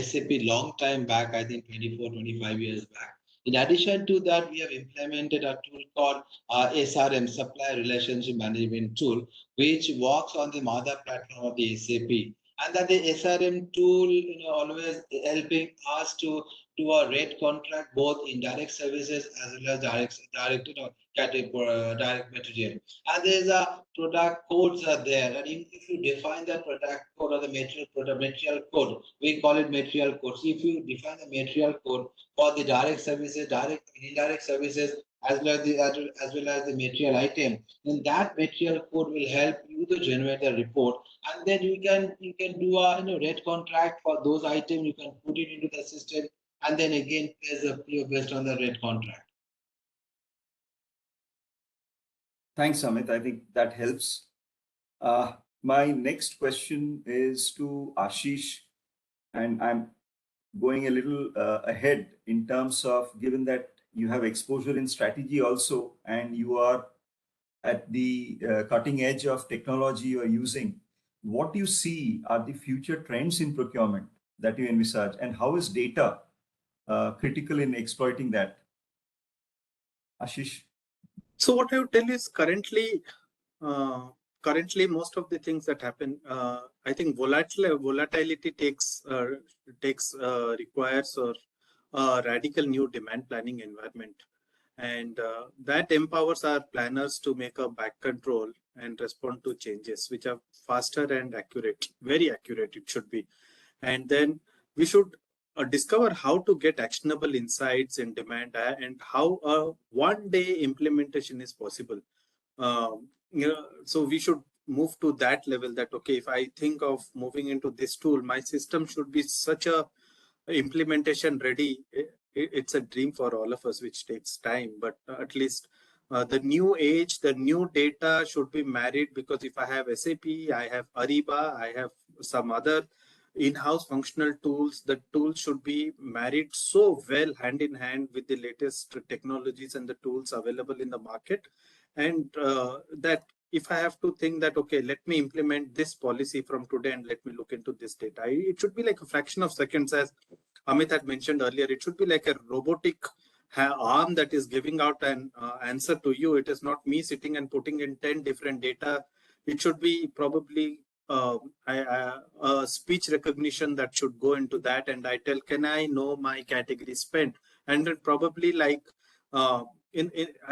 SAP long time back, I think 24, 25 years back. In addition to that, we have implemented a tool called SRM, Supplier Relationship Management Tool, which works on the mother platform of the SAP. And that the SRM tool, always helping us to do a rate contract, both in direct services as well as direct material. And there's a product codes are there, and if you define the product code or the material code, we call it material code. So if you define the material code for the direct services, direct and indirect services, as well as the material item, then that material code will help you to generate the report, and then you can do a rate contract for those items. You can put it into the system, and then again place a PO based on the rate contract. Thanks, Amit. I think that helps. My next question is to Ashish, and I'm going a little ahead in terms of, given that you have exposure in strategy also, and you are at the cutting edge of technology you are using, what do you see are the future trends in procurement that you envisage, and how is data critical in exploiting that? Ashish? So what I would tell is currently most of the things that happen, I think volatility requires a radical new demand planning environment, and that empowers our planners to make a back control and respond to changes which are faster and accurate, very accurate it should be. And then we should discover how to get actionable insights in demand, and how a one day implementation is possible. So we should move to that level, that okay, if I think of moving into this tool, my system should be such a implementation ready. It's a dream for all of us, which takes time, but at least the new age, the new data should be married, because if I have SAP, I have Ariba, I have some other in-house functional tools, the tools should be married so well hand in hand with the latest technologies and the tools available in the market. And that if I have to think that, okay, let me implement this policy from today and let me look into this data, it should be like a fraction of seconds, as Amit had mentioned earlier. It should be like a robotic arm that is giving out an answer to you. It is not me sitting and putting in 10 different data. It should be probably a speech recognition that should go into that, and I tell, can I know my category spend? And then probably like I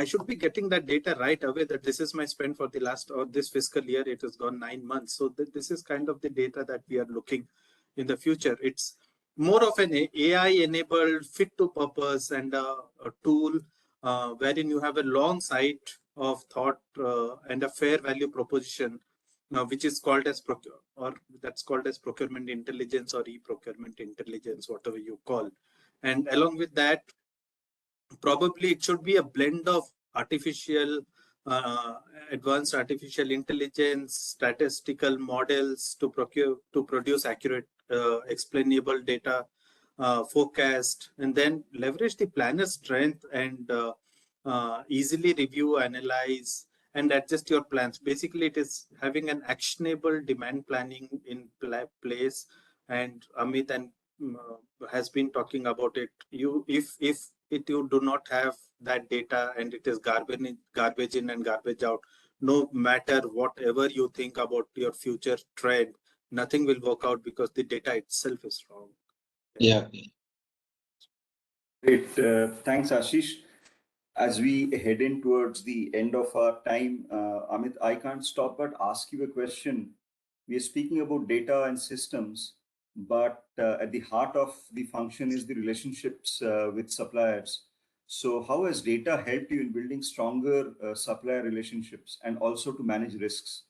should be getting that data right away, that this is my spend for the last, or this fiscal year, it has gone 9 months. So this is kind of the data that we are looking in the future. It's more of an AI enabled fit to purpose, and a tool wherein you have a long sight of thought and a fair value proposition, which is called as procurement intelligence, or e-procurement intelligence, whatever you call. And along with that, probably it should be a blend of advanced artificial intelligence, statistical models to produce accurate, explainable data, forecast, and then leverage the planner's strength and easily review, analyze, and adjust your plans. Basically, it is having an actionable demand planning in place. And Amit and has been talking about it. If you do not have that data, and it is garbage in and garbage out, no matter whatever you think about your future trend, nothing will work out, because the data itself is wrong. Yeah. Great. Thanks, Ashish. As we head in towards the end of our time, Amit, I can't stop but ask you a question. We are speaking about data and systems, but at the heart of the function is the relationships with suppliers. So, how has data helped you in building stronger supplier relationships and also to manage risks?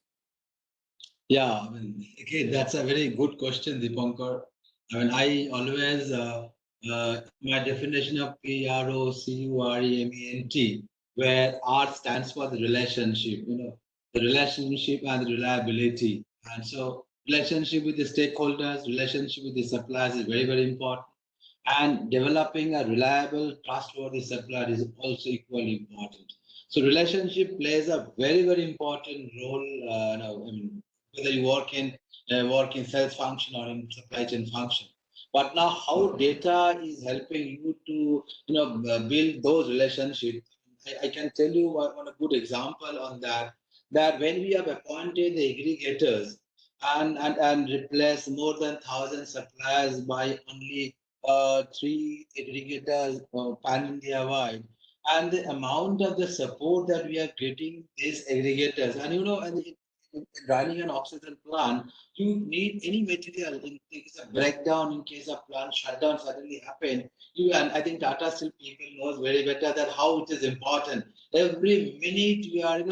Yeah, I mean, again, that's a very good question, Dipankar. I mean, I always, my definition of PROCUREMENT, where R stands for the relationship, the relationship and the reliability. And so, relationship with the stakeholders, relationship with the suppliers is very, very important. And developing a reliable, trustworthy supplier is also equally important. So relationship plays a very, very important role. I mean, whether you work in sales function or in supply chain function. But now, how data is helping you to build those relationships? I can tell you one a good example on that. That when we have appointed the aggregators and replace more than 1,000 suppliers by only three aggregators pan India wide, and the amount of the support that we are getting these aggregators, and in running an oxygen plant, you need any material in case of breakdown, in case of plant shutdown suddenly happen. You and I think Tata Steel people knows very better that how it is important. Every minute we are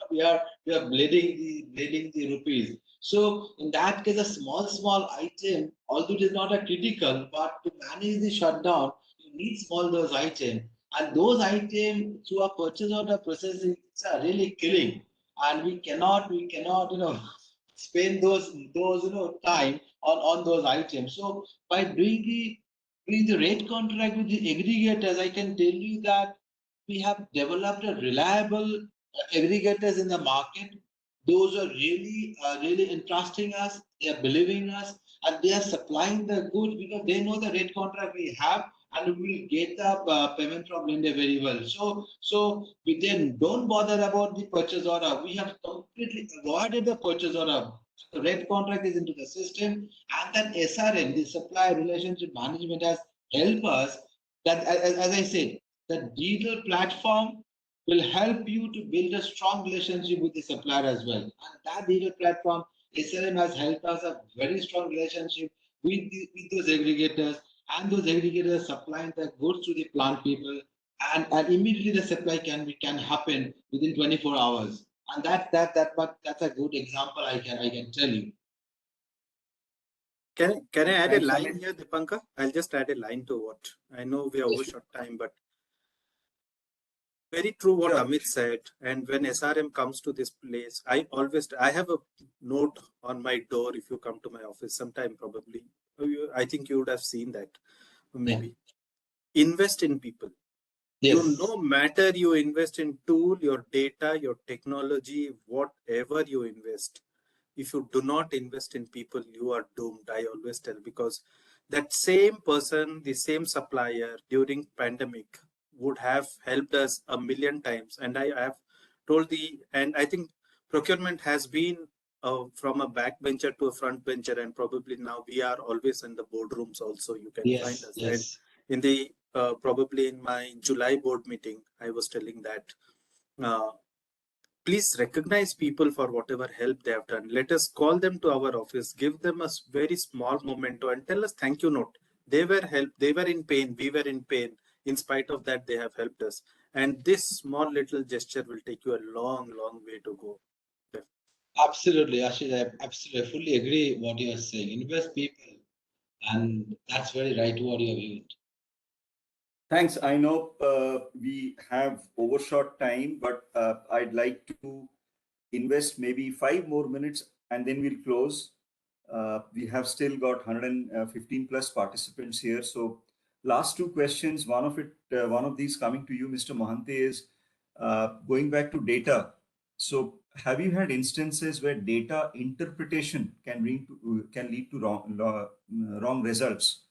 we are bleeding the rupees. So in that case, a small item, although it is not a critical, but to manage the shutdown, you need small those items, and those items through a purchase order processing are really killing, and we cannot spend those time on those items. So by doing the rate contract with the aggregators, I can tell you that we have developed a reliable aggregators in the market. Those are really entrusting us. They are believing us, and they are supplying the goods because they know the rate contract we have, and we will get the payment from India very well. So we then don't bother about the purchase order. We have completely avoided the purchase order. The rate contract is into the system, and then SRM, the supply relationship management, has helped us. That, as I said, the digital platform will help you to build a strong relationship with the supplier as well. And that digital platform, SRM, has helped us a very strong relationship with those aggregators, and those aggregators supplying the goods to the plant people, and immediately the supply can happen within 24 hours. And that's a good example I can tell you. Can I add a Thanks, line Amit. here, Dipankar? I'll just add a line to what I know we are overshot time, but very true what Sure. Amit said. And when SRM comes to this place, I have a note on my door. If you come to my office sometime, probably I think you would have seen that. Maybe invest in people. Yes. No matter you invest in tool, your data, your technology, whatever you invest, if you do not invest in people, you are doomed. I always tell, because that same person, the same supplier during pandemic would have helped us a million times. And I have told and I think procurement has been from a backbencher to a front bencher, and probably now we are always in the boardrooms also. You can find us. And in the probably in my July board meeting, I was telling that please recognize people for whatever help they have done. Let us call them to our office, give them a very small memento, and tell us thank you note. They were helped. They were in pain. We were in pain. In spite of that, they have helped us. And this small little gesture will take you a long, long way to go. Absolutely, Ashish. I absolutely fully agree what you are saying. Invest people, and that's very right what you have used. Thanks. I know we have overshot time, but I'd like to invest maybe 5 more minutes and then we'll close. We have still got 115 plus participants here. So last two questions, one of these coming to you, Mr. Mohante, is going back to data. So have you had instances where data interpretation can lead to wrong results?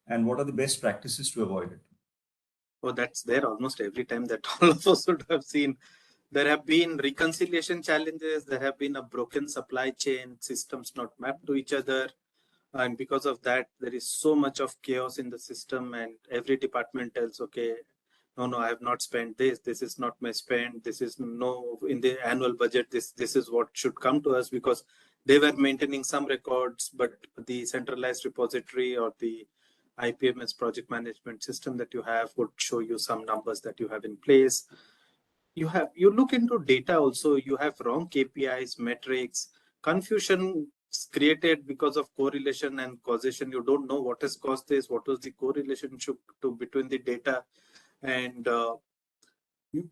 And what are the best practices to avoid it? Oh, that's there almost every time that all of us would have seen. There have been reconciliation challenges. There have been a broken supply chain, systems not mapped to each other. And because of that, there is so much of chaos in the system, and every department tells, okay, no, I have not spent this. This is not my spend. This is no, in the annual budget, this is what should come to us, because they were maintaining some records, but the centralized repository or the IPMS project management system that you have would show you some numbers that you have in place. You look into data also, you have wrong KPIs, metrics, confusion created because of correlation and causation. You don't know what has caused this, what was the correlation between the data. And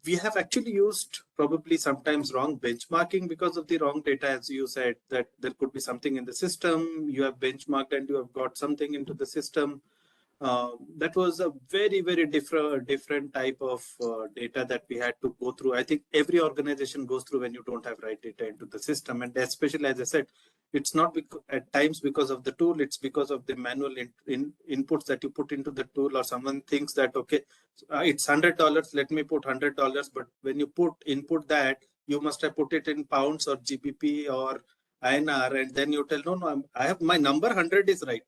we have actually used probably sometimes wrong benchmarking because of the wrong data. As you said, that there could be something in the system, you have benchmarked and you have got something into the system. that was a very different type of data that we had to go through. I think every organization goes through when you don't have right data into the system, and especially, as I said, it's not at times because of the tool, it's because of the manual inputs that you put into the tool, or someone thinks that, okay, it's $100, let me put $100, but when you input that, you must have put it in pounds or GBP or INR, and then you tell, no, I have my number 100 is right.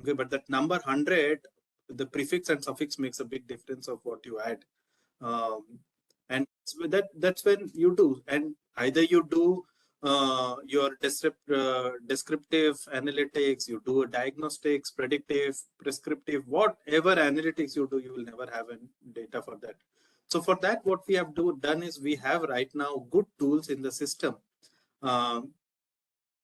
Okay, but that number 100, the prefix and suffix makes a big difference of what you add. And that's when you do, and either you do your descriptive analytics, you do diagnostics, predictive, prescriptive, whatever analytics you do, you will never have any data for that. So for that, what we have done is we have right now good tools in the system.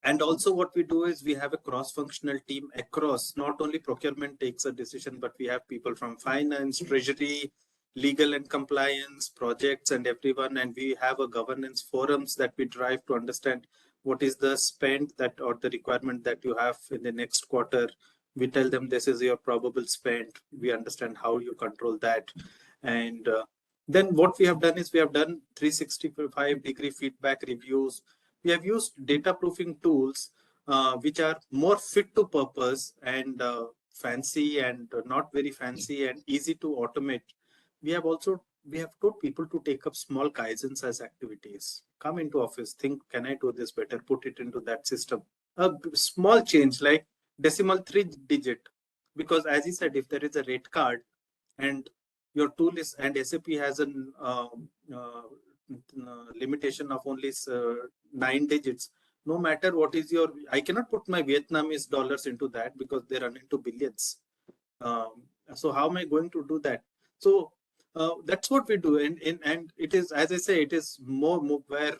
And also what we do is we have a cross-functional team across, not only procurement takes a decision, but we have people from finance, treasury, legal and compliance, projects, and everyone. And we have a governance forums that we drive to understand what is the spend that or the requirement that you have in the next quarter. We tell them this is your probable spend. We understand how you control that. And then what we have done is we have done 365-degree feedback reviews. We have used data proofing tools which are more fit to purpose and fancy and not very fancy and easy to automate. We have told people to take up small kaizens as activities. Come into office, think, can I do this better? Put it into that system. A small change like decimal 3-digit, because as he said, if there is a rate card and your tool is, and SAP has an limitation of only 9 digits, no matter what is your, I cannot put my Vietnamese dollars into that because they run into billions. So how am I going to do that? So that's what we do. And it is, as I say, it is more where,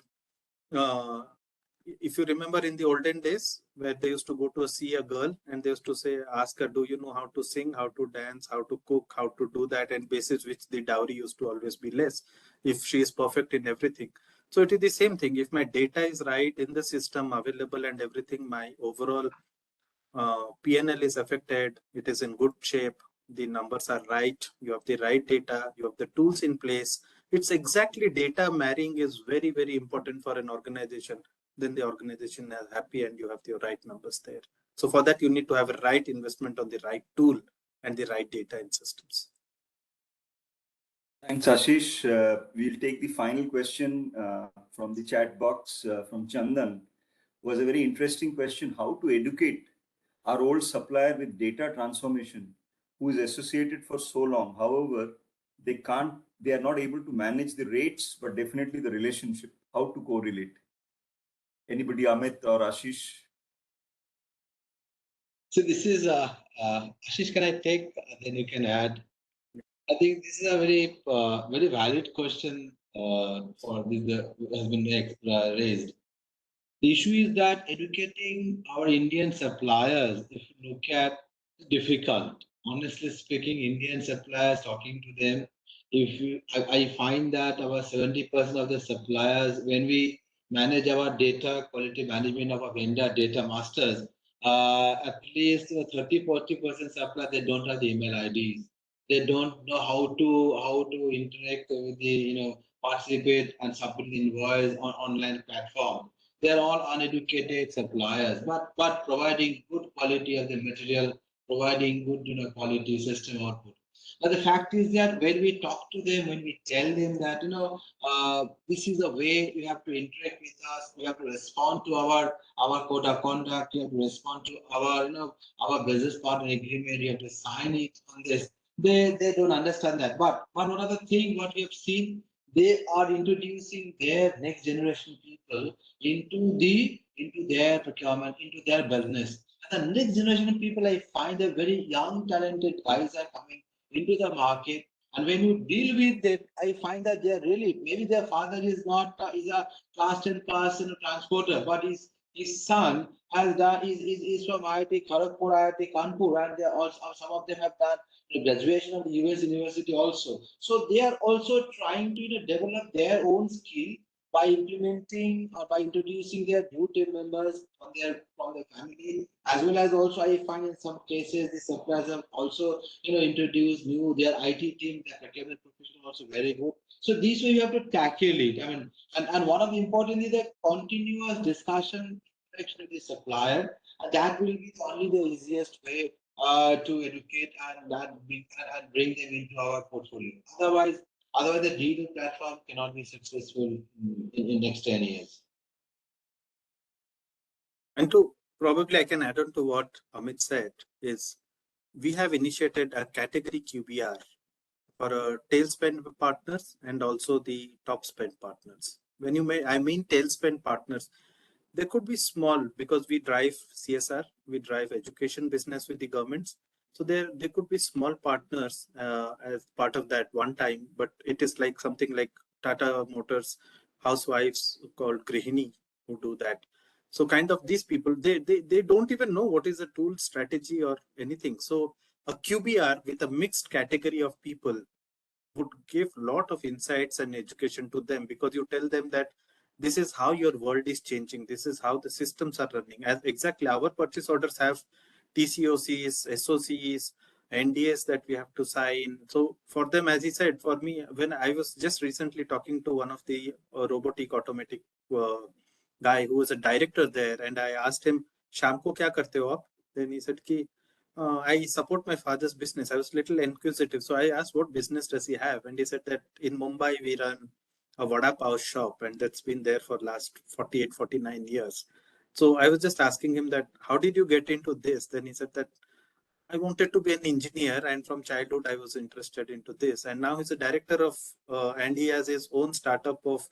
if you remember in the olden days where they used to go to see a girl and they used to say, ask her, do you know how to sing, how to dance, how to cook, how to do that, and basis which the dowry used to always be less if she is perfect in everything. So it is the same thing. If my data is right in the system available and everything, my overall PNL is affected, it is in good shape, the numbers are right, you have the right data, you have the tools in place. It's exactly data marrying is very important for an organization. Then the organization is happy and you have the right numbers there. So for that, you need to have a right investment on the right tool and the right data in systems. Thanks, Ashish. We'll take the final question from the chat box from Chandan. Was a very interesting question, how to educate our old supplier with data transformation who is associated for so long. However, they are not able to manage the rates, but definitely the relationship, how to correlate. Anybody, Amit or Ashish? So this is, Ashish, can I take, then you can add. I think this is a very valid question for this has been raised. The issue is that educating our Indian suppliers, if you look at, difficult. Honestly speaking, Indian suppliers, talking to them, I find that our 70% of the suppliers, when we manage our data quality management of our vendor data masters, at least 30-40% suppliers, they don't have the email IDs. They don't know how to interact with the participate and submit the invoice on online platform. They are all uneducated suppliers, but providing good quality of the material, providing good quality system output. But the fact is that when we talk to them, when we tell them that this is the way you have to interact with us, you have to respond to our code of conduct, you have to respond to our business partner agreement, you have to sign it on this. They don't understand that. But one other thing, what we have seen, they are introducing their next generation people into their procurement, into their business. And the next generation of people, I find that very young, talented guys are coming into the market. And when you deal with them, I find that they are really, maybe their father is not is a class 10 pass transporter, but his son is from IIT Kharagpur, IIT Kanpur, and they also, some of them have done the graduation of the US University also. So they are also trying to develop their own skill by implementing or by introducing their new team members from their family, as well as also I find in some cases the suppliers have also introduced their IT team, their procurement professional also very good. So this way you have to tackle it. I mean, and one of the important is that continuous discussion interaction with the supplier, and that will be only the easiest way to educate and bring them into our portfolio. Otherwise, the digital platform cannot be successful in next 10 years. And to probably I can add on to what Amit said is we have initiated a category QBR for our tail spend partners and also the top spend partners. When I mean tail spend partners, they could be small because we drive CSR, we drive education business with the governments. So there could be small partners as part of that one time, but it is like something like Tata Motors housewives called Grihini who do that. So kind of these people, they don't even know what is a tool strategy or anything. So a QBR with a mixed category of people would give a lot of insights and education to them, because you tell them that this is how your world is changing. This is how the systems are running. As exactly our purchase orders have TCOCs, SOCs, NDAs that we have to sign. So for them, as he said, for me, when I was just recently talking to one of the robotic automatic guy who was a director there, and I asked him, "Sham ko kya karte ho aap?" Then he said, "Ki I support my father's business." I was a little inquisitive. So I asked, what business does he have? And he said that in Mumbai, we run a vada pav shop, and that's been there for last 48, 49 years. So I was just asking him that, how did you get into this? Then he said that I wanted to be an engineer, and from childhood, I was interested into this. And now he's a director of, and he has his own startup of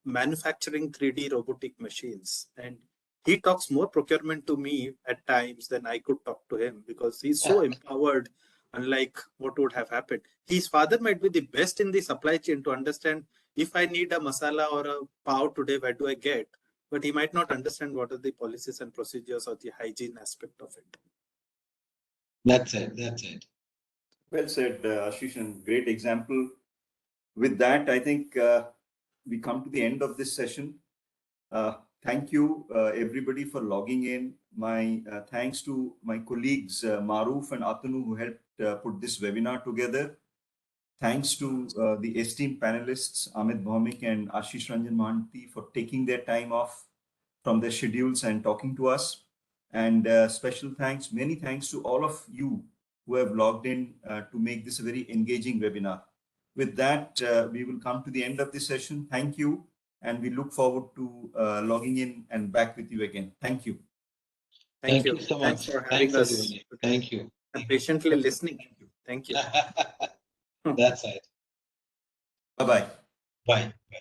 manufacturing 3D robotic machines. And he talks more procurement to me at times than I could talk to him, because he's so empowered, unlike what would have happened. His father might be the best in the supply chain to understand if I need a masala or a pav today, where do I get? But he might not understand what are the policies and procedures or the hygiene aspect of it. That's it. That's it. Well said, Ashish, and great example. With that, I think we come to the end of this session. Thank you, everybody, for logging in. My thanks to my colleagues, Maruf and Atanu, who helped put this webinar together. Thanks to the esteemed panelists, Amit Bhaumik and Ashish Ranjan Mahanti, for taking their time off from their schedules and talking to us. And special thanks, many thanks to all of you who have logged in to make this a very engaging webinar. With that, we will come to the end of this session. Thank you. And we look forward to logging in and back with you again. Thank you. Thank you so Thanks much. for having Thanks, us. everybody. Thank you. And patiently listening. Thank you. That's it. Bye-bye. Bye. Bye.